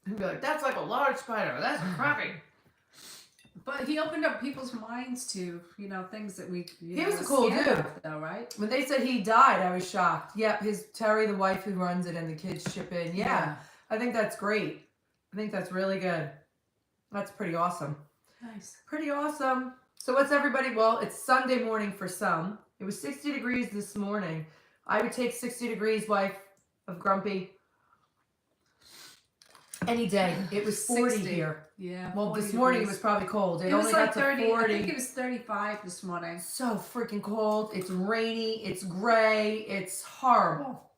He'd be like, that's like a large spider. That's a crappie. But he opened up people's minds to, you know, things that we. He was a cool dude, though, right? When they said he died, I was shocked. Yep, his Terry, the wife who runs it, and the kids chip in. Yeah, I think that's great. I think that's really good. That's pretty awesome. Nice. Pretty awesome. So what's everybody? Well, it's Sunday morning for some. It was 60 degrees this morning. I would take 60 degrees, wife of Grumpy. Any day. It was 40 here. Yeah. Well, this morning it was probably cold. It only was like got to 30. 40. I think it was 35 this morning. So freaking cold. It's rainy. It's gray. It's horrible.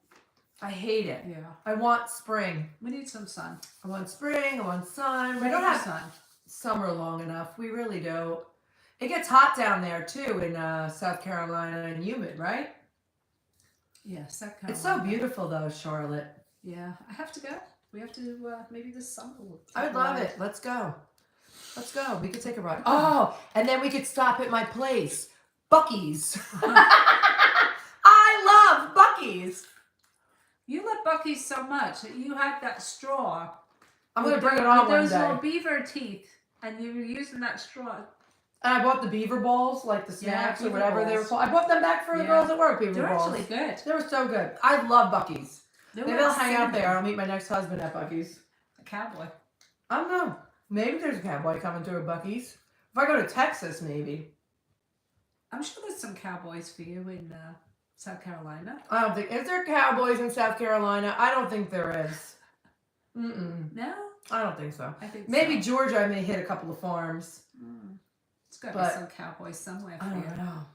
I hate it. Yeah. I want spring. We need some sun. I want spring. I want sun. We We don't have sun. summer long enough. We really don't. It gets hot down there too in South Carolina and humid, right? Yeah, South Carolina. It's so beautiful though, Charlotte. Yeah, I have to go. We have to maybe this summer. I would love it. Let's go. Let's go. We could take a ride. Oh, and then we could stop at my place, Buc-ee's. I love Buc-ee's. You love Buc-ee's so much that you had that straw. I'm gonna bring it on one those day. little beaver teeth, and you were using that straw. And I bought the beaver balls, like the snacks or beaver whatever they were balls. called. I bought them back for the girls at work. Beaver They're balls. actually good. They were so good. I love Buc-ee's. They Maybe were I'll hang out cinnamon. there. I'll meet my next husband at Buc-ee's. A cowboy. I don't know. Maybe there's a cowboy coming through at Buc-ee's. If I go to Texas, maybe. I'm sure there's some cowboys for you in South Carolina. I don't think. Is there cowboys in South Carolina? I don't think there is. Mm-mm. No? I don't think so. I think Maybe so. Georgia, I may hit a couple of farms. It's got to but be some cowboys somewhere for I you. don't know.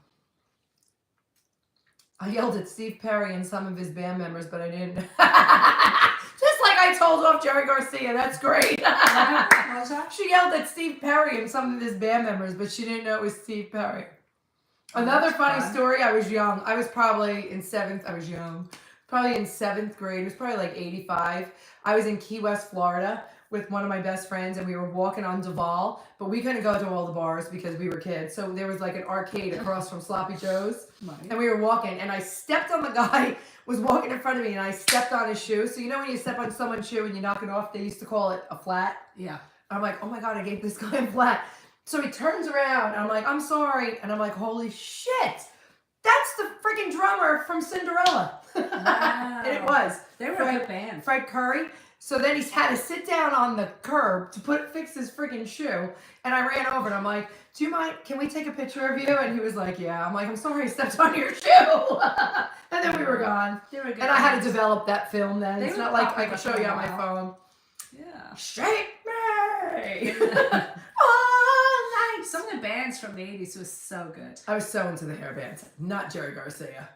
I yelled at Steve Perry and some of his band members, but I didn't. Just like I told off Jerry Garcia. That's great. What was that? She yelled at Steve Perry and some of his band members, but she didn't know it was Steve Perry. Oh, Another that's funny fun. story. I was young. I was probably in seventh. I was young. Probably in seventh grade. It was probably like 85. I was in Key West, Florida with one of my best friends, and we were walking on Duval, but we couldn't go to all the bars because we were kids. So there was like an arcade across from Sloppy Joe's, and we were walking, and I stepped on the guy was walking in front of me, and I stepped on his shoe. So you know when you step on someone's shoe and you knock it off, they used to call it a flat. Yeah. I'm like, oh my God, I gave this guy a flat. So he turns around, and I'm like, I'm sorry. And I'm like, holy shit, that's the freaking drummer from Cinderella. Wow. And it was. They were a good band. Fred Curry. So then he's had to sit down on the curb to fix his freaking shoe. And I ran over and I'm like, do you mind, can we take a picture of you? And he was like, yeah. I'm like, I'm sorry I stepped on your shoe. And then we were gone. They were good. And I had to develop that film then. They It's were not like I popular can show for a you on my while. phone. Yeah. Shake me. Oh, nice. Some of the bands from the 80s was so good. I was so into the hair bands. Not Jerry Garcia.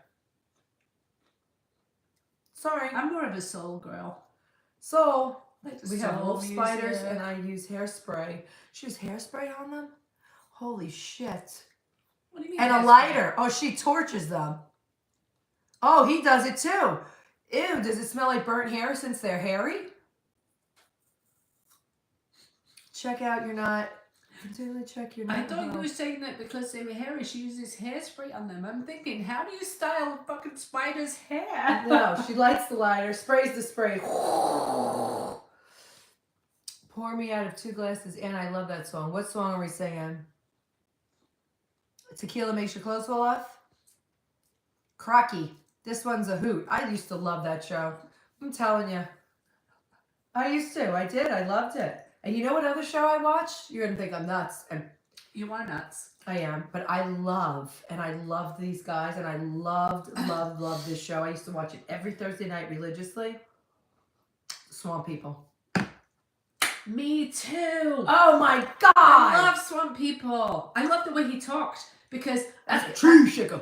Sorry. I'm more of a soul girl. So Like we have soul wolf spiders, music. and I use hairspray. She used hairspray on them? Holy shit. What do you mean? And a hairspray? lighter. Oh, she torches them. Oh, he does it too. Ew, does it smell like burnt hair since they're hairy? Check out, you're not. Continually check your I not. thought you were saying that because they were hairy, she uses hairspray on them. I'm thinking, how do you style a fucking spider's hair? No, she lights the lighter, sprays the spray. Pour me out of 2 glasses, and I love that song. What song are we singing? Tequila makes your clothes fall off? Crocky. This one's a hoot. I used to love that show. I'm telling you. I used to. I did. I loved it. And you know what other show I watched? You're going to think I'm nuts. And You are nuts. I am. But I love these guys. And I loved this show. I used to watch it every Thursday night religiously. Swamp People. Me too. Oh my God. I love Swamp People. I love the way he talked because That's a true shaker.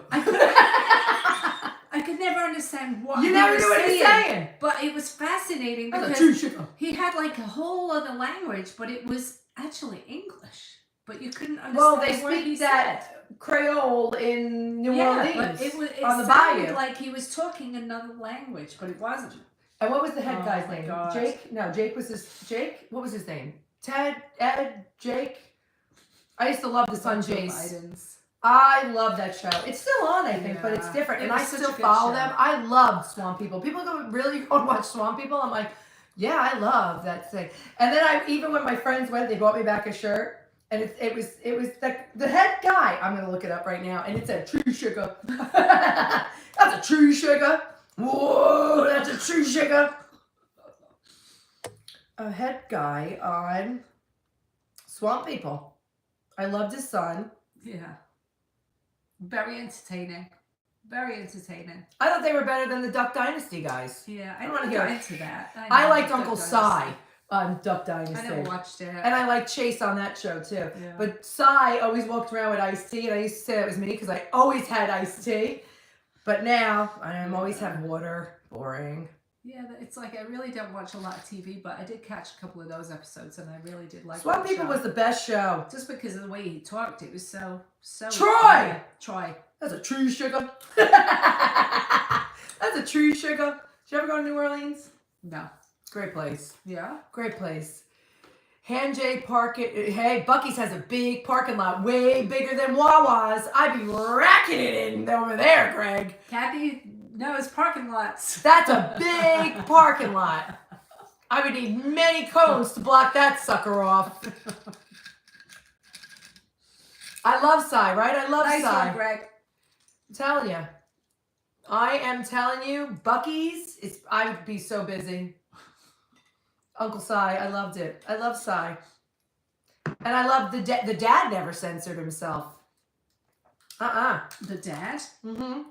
I could never understand understand what You he never was knew what he was saying. But it was fascinating That's a because true sugar. he had like a whole other language, but it was actually English. But you couldn't understand Well, they a word he speak that said. Creole in New Orleans. But it on the sounded bayou. like he was talking another language, but it wasn't. And what was the head Oh guy's my name? God. Jake? No, Jake was Jake? What was his name? Ted? Ed? Jake? I used to love the son Joe Jace. Biden's. I love that show. It's still on, I think, but it's Yeah. different. It And was I such still a good follow show. them. I love Swamp People. People go, really go and watch Swamp People? I'm like, yeah, I love that thing. And then even when my friends went, they bought me back a shirt. And it was the head guy. I'm gonna look it up right now, and it said true sugar. That's a true sugar. Whoa, that's a true sugar. A head guy on Swamp People. I loved his son. Yeah. Very entertaining. Very entertaining. I thought they were better than the Duck Dynasty guys. Yeah, I I don't wanna don't hear go it. into that. I liked Duck Uncle Dynasty. Si on Duck Dynasty. I never watched it. And I liked Chase on that show too. Yeah. But Si always walked around with iced tea, and I used to say that was me because I always had iced tea. But now I always have water. Boring. Yeah, it's like I really don't watch a lot of TV, but I did catch a couple of those episodes, and I really did like. Swamp that People show. was the best show. Just because of the way he talked, it was so. Troy! Troy. That's a true sugar. That's a true sugar. Did you ever go to New Orleans? No. Great place. Yeah. Great place. Han J Hey, Bucky's has a big parking lot, way bigger than Wawa's. I'd be racking it in over there, Greg. Kathy knows parking lots. That's a big parking lot. I would need many cones to block that sucker off. I love Cy, right? I love Nice Cy. one, Greg. I'm telling you. I am telling you, Bucky's, I would be so busy. Uncle Cy, I loved it. I love Cy. And I love the dad never censored himself. The dad? Mm-hmm.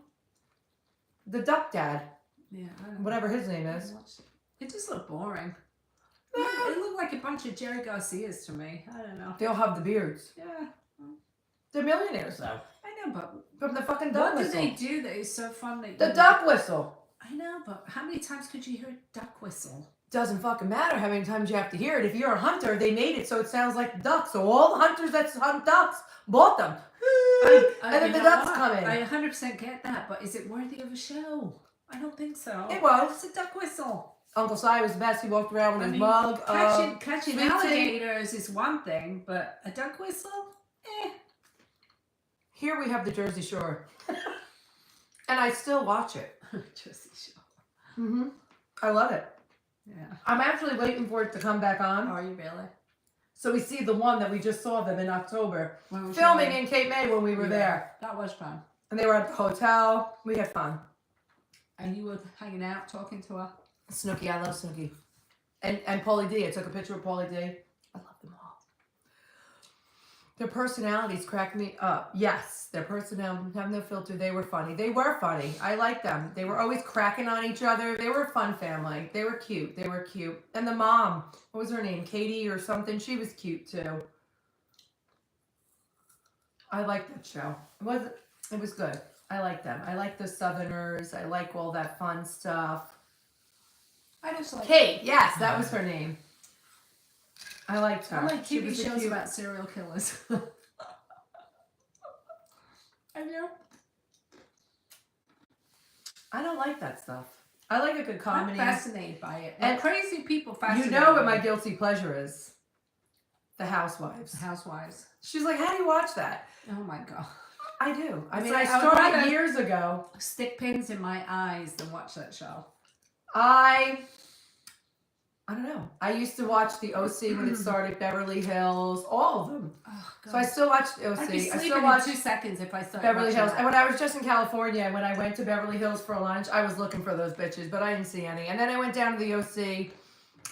The duck dad. Yeah, I don't know. Whatever his name is. It just looked boring. It looked like a bunch of Jerry Garcias to me. I don't know. They all have the beards. Yeah. They're millionaires, though. I know, but From the fucking duck what whistle. did they do that is so fun that The you... duck whistle. I know, but how many times could you hear a duck whistle? Doesn't fucking matter how many times you have to hear it. If you're a hunter, they made it so it sounds like ducks. So all the hunters that hunt ducks bought them. And then you the know ducks what? come in. I 100% get that, but is it worthy of a show? I don't think so. It was. It's a duck whistle. Uncle Si was the best. He walked around with his mug. Catching sweet tea. alligators is one thing, but a duck whistle? Here we have the Jersey Shore. And I still watch it. Jersey Shore. Mm-hmm. I love it. Yeah. I'm actually waiting for it to come back on. Are you really? So we see the one that we just saw them in October. When was Filming your- in Cape May when we were Yeah, there. That was fun. And they were at the hotel. We had fun. And you were hanging out, talking to her? Snooki, I love Snooki. And Paulie D. I took a picture of Paulie D. I love them all. Their personalities cracked me up. Yes, their personality, have no filter. They were funny. They were funny. I liked them. They were always cracking on each other. They were a fun family. They were cute. They were cute. And the mom, what was her name? Katie or something? She was cute too. I liked that show. It was good. I like them. I like the Southerners. I like all that fun stuff. I just like... Kate, yes, that was her name. I liked her. I like She TV was a shows cute- about serial killers. I know. I don't like that stuff. I like a good comedy. I'm fascinated by it. And And crazy people fascinate You know what me. my guilty pleasure is? The Housewives. Housewives. She's like, how do you watch that? Oh my god. I do. I It's mean, like, I I would started rather- years ago. Stick pins in my eyes than watch that show. I don't know. I used to watch the OC when it started, Beverly Hills, all of them. Oh god. So I still watch the OC. I'd be I sleeping still in watch 2 seconds if I started Beverly watching Hills. that. And when I was just in California, when I went to Beverly Hills for lunch, I was looking for those bitches, but I didn't see any. And then I went down to the OC,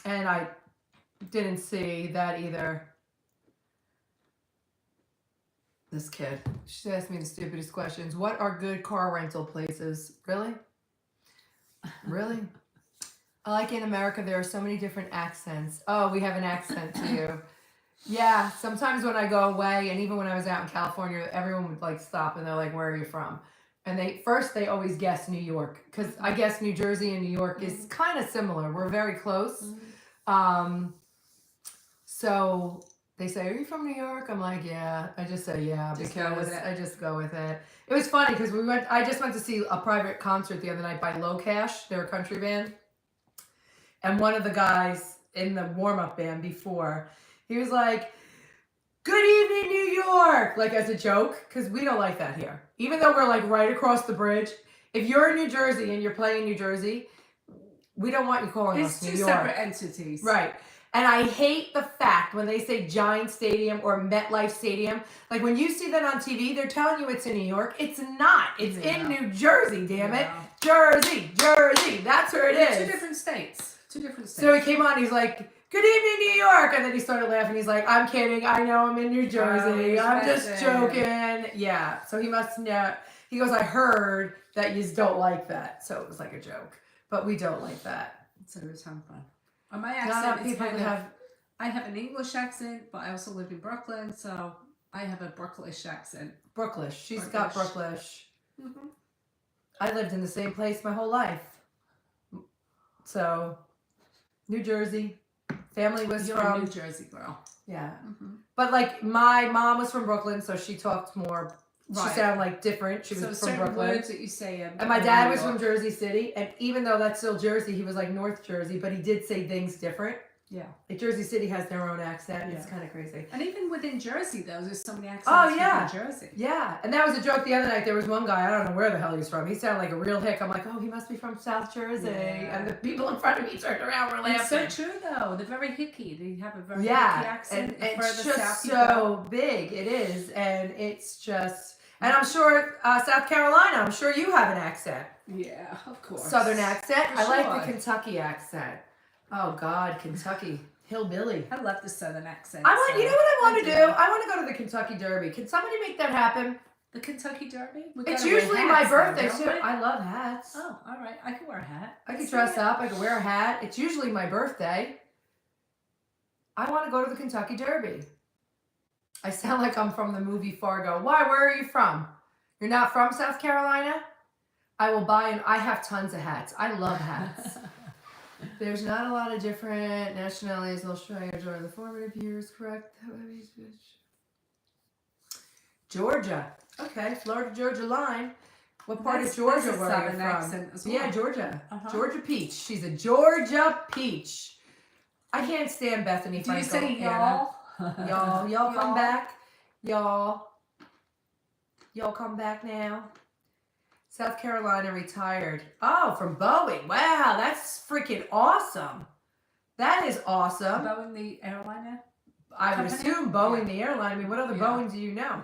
and I didn't see that either. This kid. She asked me the stupidest questions. What are good car rental places? Really? Really? I like in America, there are so many different accents. Oh, we have an accent too. Yeah, sometimes when I go away, and even when I was out in California, everyone would like stop and they're like, where are you from? And they always guess New York, because I guess New Jersey and New York is kind of similar. We're very close. So they say, "Are you from New York?" I'm like, "Yeah." I just say, "Yeah," because I just go with it. It was funny because I just went to see a private concert the other night by Low Cash. They're a country band, and one of the guys in the warm up band before, he was like, "Good evening, New York," like as a joke, because we don't like that here. Even though we're like right across the bridge, if you're in New Jersey and you're playing New Jersey, we don't want you calling us New York. It's two separate entities. Right. And I hate the fact when they say Giant Stadium or MetLife Stadium. Like when you see that on TV, they're telling you it's in New York. It's not. It's in New Jersey, damn it. Jersey. That's where it is. Two different states. So he came on, he's like, "Good evening, New York." And then he started laughing. He's like, "I'm kidding. I know I'm in New Jersey. I'm just joking." Yeah. So he must know. He goes, "I heard that you don't like that." So it was like a joke. But we don't like that. So it was fun. My accent is kind of, I have an English accent, but I also live in Brooklyn, so I have a Brooklish accent. Brooklish. She's got Brooklish. I lived in the same place my whole life. So, New Jersey. Family was You're from a New Jersey girl. Yeah. But like my mom was from Brooklyn, so she talked more. She sounded like different. She was from Brooklyn. Words that you say. And my dad was from Jersey City, and even though that's still Jersey, he was like North Jersey, but he did say things different. Yeah. Like Jersey City has their own accent. It's kind of crazy. And even within Jersey, though, there's so many accents within Jersey. Yeah. And that was a joke the other night. There was one guy, I don't know where the hell he was from. He sounded like a real hick. I'm like, "Oh, he must be from South Jersey." Yeah. And the people in front of me turned around and were laughing. It's so true, though. They're very hicky. They have a very hicky accent. And it's just so big. It is. And it's just... And I'm sure South Carolina, I'm sure you have an accent. Yeah, of course. Southern accent. I like the Kentucky accent. Oh, God, Kentucky. Hillbilly. I love the Southern accent. You know what I want to do? I want to go to the Kentucky Derby. Can somebody make that happen? The Kentucky Derby? It's usually my birthday, too. I love hats. Oh, all right. I can wear a hat. I can dress up. I can wear a hat. It's usually my birthday. I want to go to the Kentucky Derby. I sound like I'm from the movie Fargo. Why? Where are you from? You're not from South Carolina? I will buy and I have tons of hats. I love hats. There's not a lot of different nationalities in Australia during the formative years, correct? Georgia. Okay, Florida Georgia line. What part of Georgia were you from? Accent as well. Yeah, Georgia. Georgia Peach. She's a Georgia Peach. I can't stand Bethany Frankel. Do you say y'all? Y'all come back. Y'all come back now. South Carolina retired. Oh, from Boeing. Wow, that's freaking awesome. That is awesome. Boeing the airliner? I would assume Boeing the airline. I mean, what other Boeing do you know?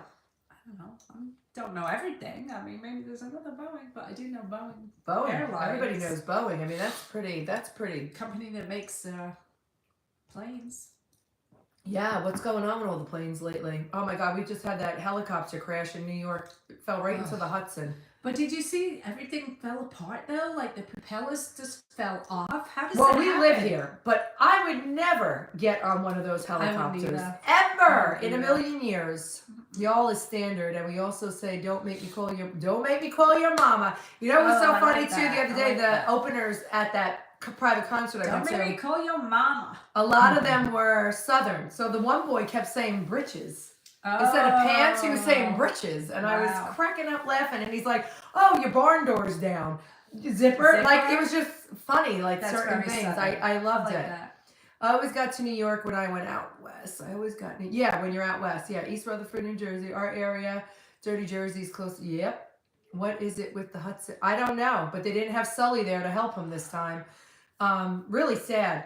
I don't know. I don't know everything. I mean, maybe there's another Boeing, but I do know Boeing. Boeing. Airlines. Everybody knows Boeing. I mean, that's pretty. Company that makes planes. Yeah, what's going on with all the planes lately? Oh my God, we just had that helicopter crash in New York. It fell right into the Hudson. But did you see everything fell apart though? Like the propellers just fell off? How does that happen? Well, we live here, but I would never get on one of those helicopters. Ever in a million years. Y'all is standard, and we also say don't make me call your mama. You know what's so funny like too? The other day, the openers at that private concert I went to. Don't make me call your mama. A lot of them were Southern, so the one boy kept saying britches. Instead of pants, he was saying britches, and I was cracking up laughing. And he's like, "Oh, your barn door's down, zipper." Like it was just funny, like that's certain things. I loved it. That. I always got to New York when I went out west. I always got when you're out west, East Rutherford, New Jersey, our area, Dirty Jersey's close. Yep. What is it with the Hudson? I don't know, but they didn't have Sully there to help him this time. Really sad.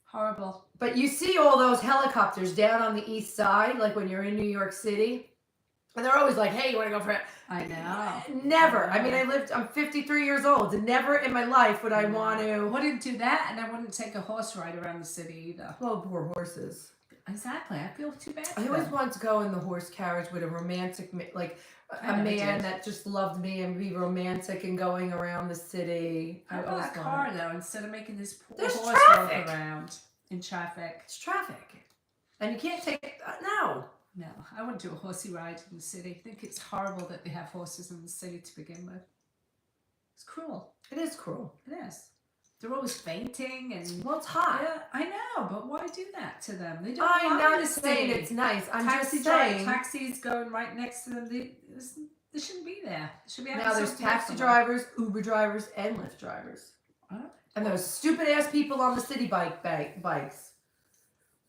Horrible. But you see all those helicopters down on the east side, like when you're in New York City. And they're always like, "Hey, you want to go for it?" I know. Never. I mean, I'm 53 years old, and never in my life would I want to. I wouldn't do that, and I wouldn't take a horse ride around the city either. Well, poor horses. Exactly. I feel too bad for I always wanted to go in the horse carriage with a romantic, like a man that just loved me and be romantic and going around the city. I bought a car, though, instead of making this poor horse walk around in traffic. It's traffic. And you can't take... No. No, I wouldn't do a horsey ride in the city. I think it's horrible that they have horses in the city to begin with. It's cruel. It is cruel. It is. They're always fainting and. Well, it's hot. Yeah, I know, but why do that to them? They don't I'm belong not in the saying city. it's nice. I'm Taxi just saying. taxis going right next to them. They shouldn't be there. They should be having Now there's something taxi else drivers, Uber drivers, and Lyft drivers. on. And those stupid ass people on the city bikes.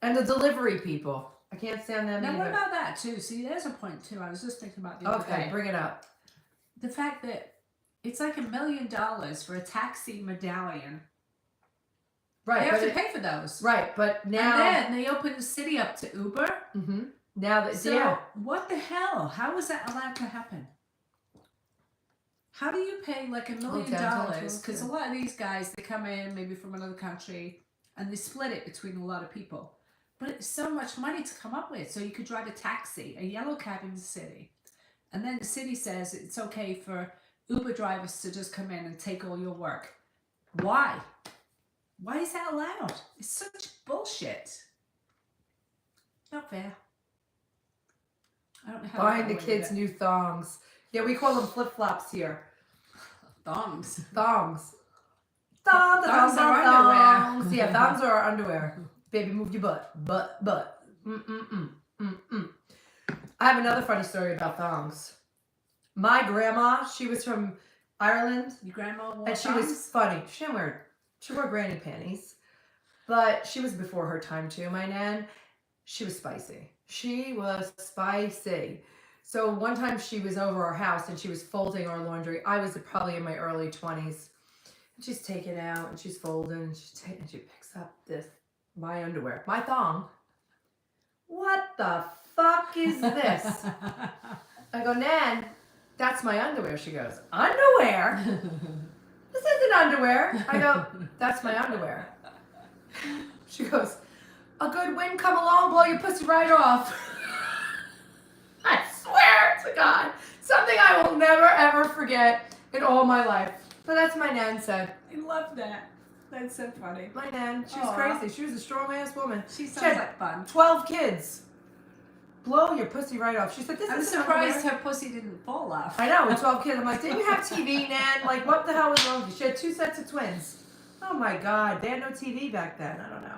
And the delivery people. I can't stand them Now, either. what about that too? See, there's a point too. I was just thinking about the other Okay, day. bring it up. The fact that it's like $1 million for a taxi medallion. Right, They have but to pay for those. right, but now And then they open the city up to Uber. mm-hmm. Now that So what the hell? How is that allowed to happen? How do you pay like $1 million? Because a lot of these guys, they come in maybe from another country and they split it between a lot of people. But it's so much money to come up with. So you could drive a taxi, a yellow cab in the city. And then the city says it's okay for Uber drivers to just come in and take all your work. Why? Why is that allowed? It's such bullshit. Not fair. I don't know how buying to the get away kids with new thongs. Yeah, we call them flip-flops here. it. Thongs. Thongs. Thongs are underwear. Thongs. Yeah, thongs are our underwear. Baby, move your butt. Butt. I have another funny story about thongs. My grandma, she was from Ireland. Your grandma wore And she thongs? was funny. She wore granny panties. But she was before her time too, my nan. She was spicy. She was spicy. So one time she was over our house and she was folding our laundry. I was probably in my early 20s. And she's taking it out and she's folding and she picks up my underwear, my thong. What the fuck is this? I go, Nan, that's my underwear. She goes, underwear? This isn't underwear. I go, that's my underwear. She goes, a good wind come along, blow your pussy right off. I swear to God, something I will never ever forget in all my life. But that's my Nan said. I love that. That's so funny. My Nan, she was Aw. crazy. She was a strong ass woman. She She sounds had like fun. 12 kids. Blow your pussy right off. She said, this I'm is surprised her pussy didn't fall off. I know, with 12 kids. I'm like, didn't you have TV, Nan? Like, what the hell was wrong with you? She had 2 sets of twins. Oh my God, they had no TV back then. I don't know.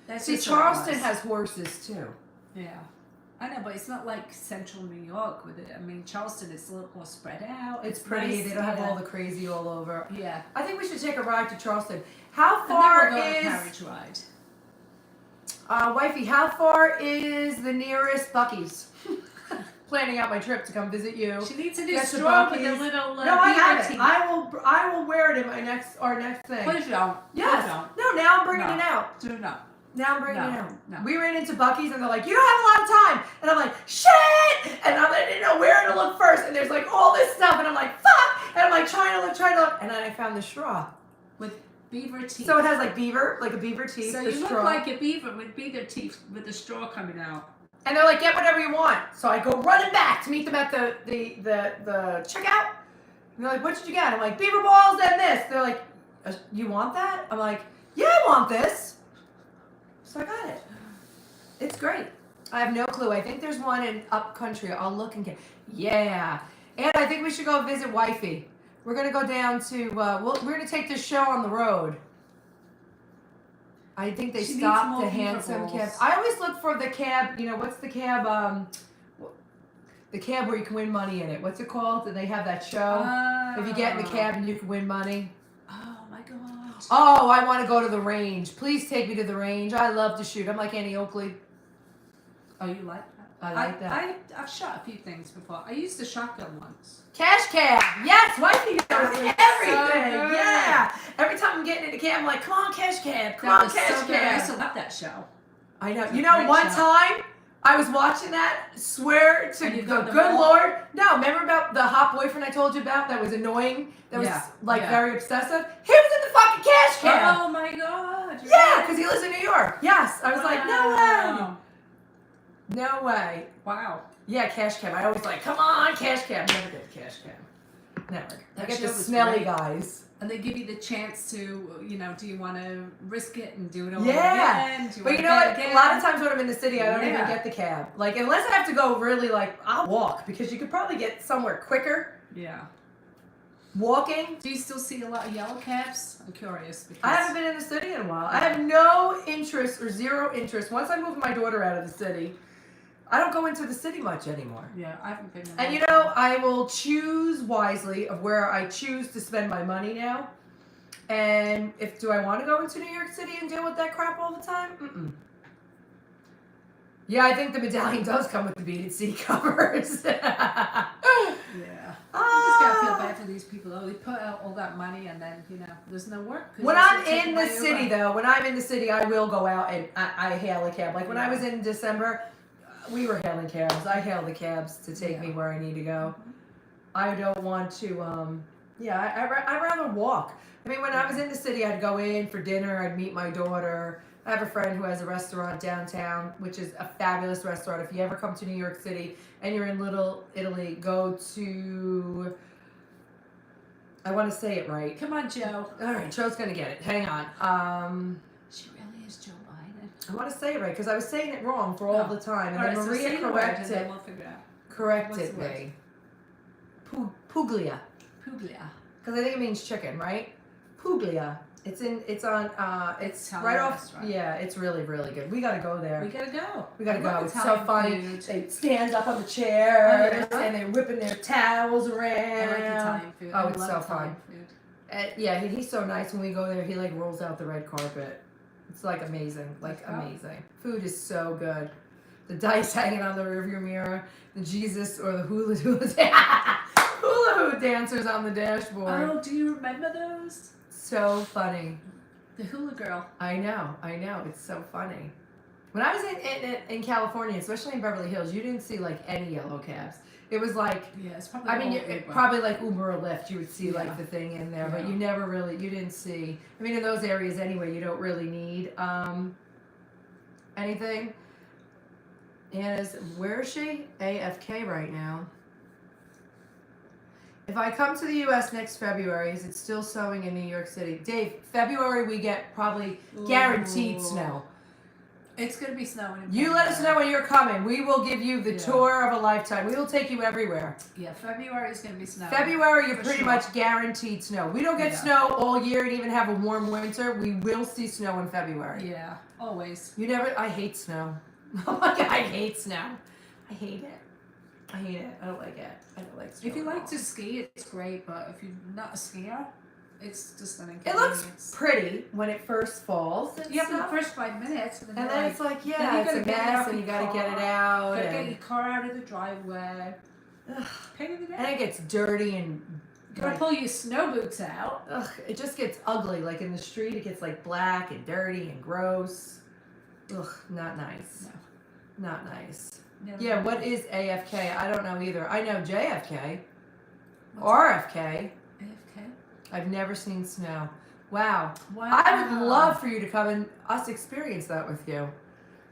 That's See, just what it Charleston was. has horses too. Yeah. I know, but it's not like central New York with it. I mean, Charleston is a little more spread out. It's pretty. nice, They don't have yeah. all the crazy all over. Yeah. I think we should take a ride to Charleston. How And then far we'll go on a is, carriage ride. wifey, how far is the nearest Buc-ee's? Planning out my trip to come visit you. She needs a new Get the straw with a Buc-ee's. little No, I have BRT. it. I will wear it in our next thing. Please don't. Yes. Please don't. No, now I'm bringing No. it out. Do not. Now I'm bringing No, it out. no. We ran into Buc-ee's and they're like, you don't have a lot of time. And I'm like, shit! And I didn't know where to look first. And there's like all this stuff. And I'm like, fuck! And I'm like trying to look. And then I found the straw. With beaver teeth. So it has like a beaver teeth, So the you straw. look like a beaver with beaver teeth with the straw coming out. And they're like, get whatever you want. So I go running back to meet them at the checkout. And they're like, what did you get? I'm like, beaver balls and this. They're like, you want that? I'm like, yeah, I want this. So I got it. It's great. I have no clue. I think there's one in up country. I'll look and get. Yeah. And I think we should go visit wifey. We're gonna go down to. We're gonna take this show on the road. I think they She needs stopped more the beaver handsome balls. cab. I always look for the cab. You know what's the cab? The cab where you can win money in it. What's it called? Do they have that show? If you get in the cab and you can win money. Oh my God. Oh, I want to go to the range. Please take me to the range. I love to shoot. I'm like Annie Oakley. Oh, you like that? I like that. I've shot a few things before. I used a shotgun once. Cash cab. Yes, wifey knows everything. good. Yeah. Every time I'm getting in the cab, I'm like, come on, cash cab. Come That on, was cash so good. I used cab. to love that show. I know. It's a You know, great one show. time I was watching that. Swear to And you the got the good ball? Lord. No, remember about the hot boyfriend I told you about that was annoying? That was Yeah, like yeah. very obsessive? He was in the fucking cash cab. Oh my God. you're Yeah, right. because he lives in New York. Yes. I was like, no way. Wow. No way. Wow. Yeah, cash cab. I always like, come on, cash cab. Never get cash cab. Never. I That get show the was smelly great. guys. And they give you the chance to, you know, do you want to risk it and do it all Yeah. again? Do you But want you to know bet what? again? A lot of times when I'm in the city, I don't even Yeah. get the cab. Like, unless I have to go really, like, I'll walk because you could probably get somewhere quicker Yeah. walking. Do you still see a lot of yellow cabs? I'm curious. Because I haven't been in the city in a while. I have no interest or zero interest. Once I moved my daughter out of the city, I don't go into the city much anymore. Yeah, I haven't been in And a you long know, time. I will choose wisely of where I choose to spend my money now. And if do I want to go into New York City and deal with that crap all the time? Mm-mm. Yeah, I think the medallion does come with the beaded seat covers. Yeah. You just gotta feel bad for these people. Oh, they put out all that money and then, you know, there's no work. 'Cause When they I'm still take in the away city, Uber. though, when I'm in the city, I will go out and I hail a cab. Like when I was in December, we were hailing cabs. I hail the cabs to take me where I need to go. I don't want to, I'd rather walk. I mean, when I was in the city, I'd go in for dinner, I'd meet my daughter. I have a friend who has a restaurant downtown, which is a fabulous restaurant. If you ever come to New York City and you're in Little Italy, go to, I want to say it right. Come on, Joe. All right, Joe's going to get it. Hang on. She really is Joe Biden. I want to say it right because I was saying it wrong for all the time. And All right, then so Maria say the word and then we'll figure it out. corrected What's the me. Puglia. Puglia. Because I think it means chicken, right? Puglia. It's on, it's Italian right off, restaurant. yeah, it's really, really good. We gotta go there. We gotta go. We gotta I go. love It's so Italian funny. food. They stand up on the chairs Oh, yeah? and they're whipping their towels I around. like Italian food. Oh, I it's love so Italian fun. food. Yeah, he's so nice. When we go there, he like rolls out the red carpet. It's like amazing, like amazing. Food is so good. The dice hanging on the rearview mirror, the Jesus or the hula hoop dancers on the dashboard. Oh, do you remember those? So funny. The hula girl. I know. It's so funny. When I was in California, especially in Beverly Hills, you didn't see like any yellow cabs. It was like, Yeah, it's probably. I mean, all Uber. probably like Uber or Lyft, you would see Yeah. like the thing in there, but Yeah. you never really, you didn't see. I mean, in those areas anyway, you don't really need anything. Anna's, where is she? AFK right now. If I come to the U.S. next February, is it still snowing in New York City? Dave, February we get probably guaranteed Ooh. snow. It's gonna be snowing. In You let us know when you're coming. We will give you the Yeah. tour of a lifetime. We will take you everywhere. Yeah, February is gonna be snowing. February, you're For pretty sure. much guaranteed snow. We don't get Yeah. snow all year and even have a warm winter. We will see snow in February. Yeah, always. You never, I hate snow. Oh my God, I hate snow. I hate it. I hate it. I don't like it. I don't like snow. If you at like all. to ski, it's great. But if you're not a skier, it's just an It inconvenience. looks pretty when it first falls. And Yeah, for the stuff. first 5 minutes, and And then it's like, then yeah, you it's a gotta get it mess off and you your gotta get it car. out. gotta get And, your car out of the driveway. ugh, Pain in the and neck. it gets dirty and Gotta like, pull your snow boots out. ugh, it just gets ugly. Like in the street, it gets like black and dirty and gross. Ugh, not nice. No. Not nice. Never Yeah, mind. what is AFK? I don't know either. I know JFK. What's RFK. AFK? I've never seen snow. Wow. Wow. I would love for you to come and us experience that with you.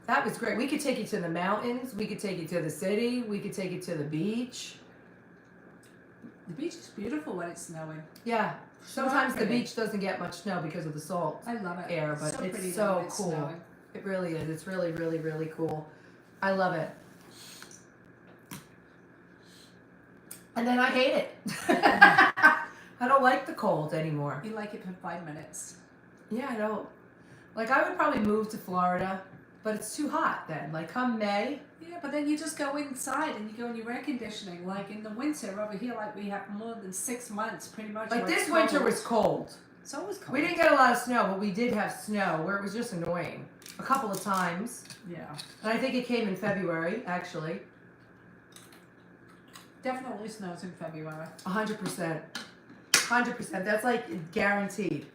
That was great. We could take you to the mountains. We could take you to the city. We could take you to the beach. The beach is beautiful when it's snowing. Yeah. Sometimes the pretty. beach doesn't get much snow because of the salt I love it. air, but so it's pretty so when it's cool. snowing. It really is. It's really, really, really cool. I love it. And then I hate it. I don't like the cold anymore. You like it for 5 minutes. Yeah, I don't. Like, I would probably move to Florida, but it's too hot then. Like, come May. Yeah, but then you just go inside and you go in your air conditioning. Like in the winter over here, like we have more than 6 months pretty much. Like, where this it's winter cold. was cold. It's always cold. We didn't get a lot of snow, but we did have snow where it was just annoying. A couple of times. Yeah. And I think it came in February, actually. Definitely snows in February. 100%. 100%. That's like guaranteed.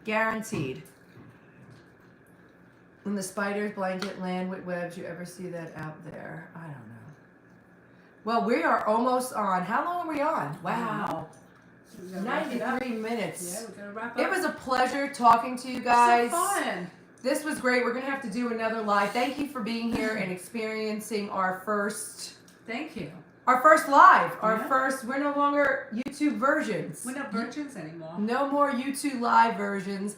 Guaranteed. When the spiders blanket land with webs, you ever see that out there? I don't know. Well, we are almost on. How long are we on? Wow. We're gonna wrap it up. 93 minutes. Yeah, we're gonna wrap up. It was a pleasure talking to you guys. So fun. This was great. We're going to have to do another live. Thank you for being here and experiencing our first Thank you. our first live. Our Yeah. first. We're no longer YouTube versions. We're not virgins anymore. No more YouTube live versions.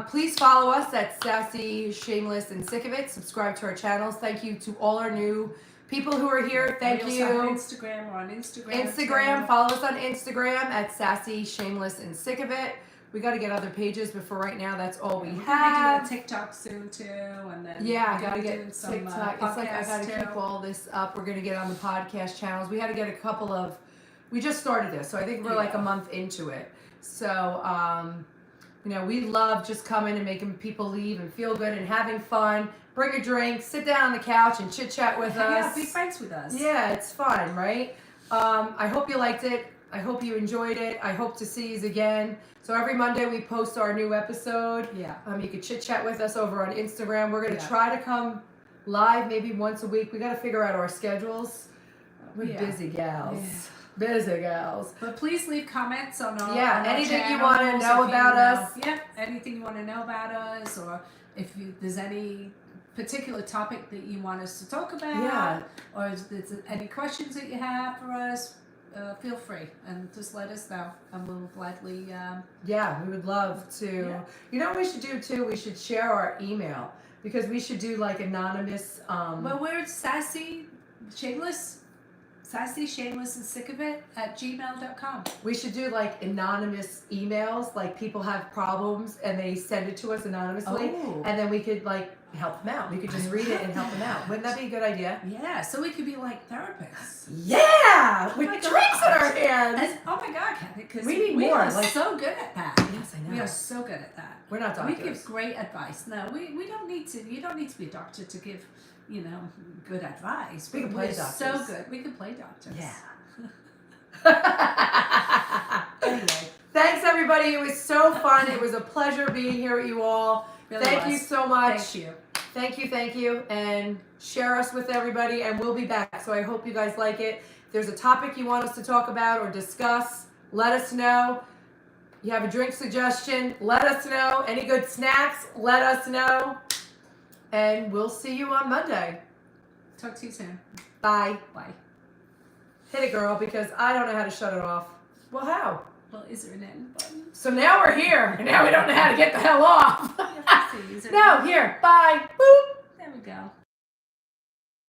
Please follow us at Sassy, Shameless, and Sick of It. Subscribe to our channels. Thank you to all our new people who are here. Thank we you. also have Instagram. We're on Instagram. Instagram. too. Follow us on Instagram at Sassy, Shameless, and Sick of It. We got to get other pages, but for right now, that's all we We're have. gonna be doing a TikTok soon too, and then Yeah, I we're gotta gonna be get doing some TikTok. It's like I podcasts gotta too. keep all this up. We're gonna get on the podcast channels. We had to get a couple of. We just started this, so I think we're like a Yeah. month into it. So, you know, we love just coming and making people leave and feel good and having fun. Bring a drink, sit down on the couch and chit chat with Yeah, us. be friends with us. Yeah, it's fun, right? I hope you liked it. I hope you enjoyed it. I hope to see you again. So every Monday we post our new episode. Yeah. You can chit chat with us over on Instagram. We're gonna Yeah. try to come live maybe once a week. We got to figure out our schedules. We're Yeah. busy gals. Yeah. Busy gals. But please leave comments on our Yeah, on our anything you channels wanna if know you about us. Yeah, anything you want to know about us, or if there's any particular topic that you want us to talk about, Yeah. or if there's any questions that you have for us, feel free and just let us know, and we'll gladly. Yeah, we would love to. Yeah. You know what we should do too? We should share our email because we should do like anonymous. Well, we're Sassy, Shameless, and Sick of It at gmail.com. We should do like anonymous emails. Like people have problems and they send it to us anonymously, Oh. and then we could like help them out. We could just read it and help them out. Wouldn't that be a good idea? Yeah, so we could be like therapists. Yeah, with my drinks in our gosh. hands. Oh my God, Kathy, because We need more, are like- so good at that. Yes, I know. We are so good at that. We're not We doctors. give great advice. No, we don't need to. You don't need to be a doctor to give, good advice. We can play We're so doctors. good. We can play doctors. Yeah. Anyway, Thanks everybody. It was so fun. It was a pleasure being here with you all. really Thank you was. so much. Thank you. Thank you, and share us with everybody, and we'll be back. So I hope you guys like it. If there's a topic you want us to talk about or discuss, let us know. You have a drink suggestion, let us know. Any good snacks, let us know. And we'll see you on Monday. Talk to you soon. Bye. Bye. Hit it, girl, because I don't know how to shut it off. Well, how? Well, is there an end button? So now we're here, and now we don't know how to get the hell off. You have to see. Is there No, here. Bye. Boop. There we go.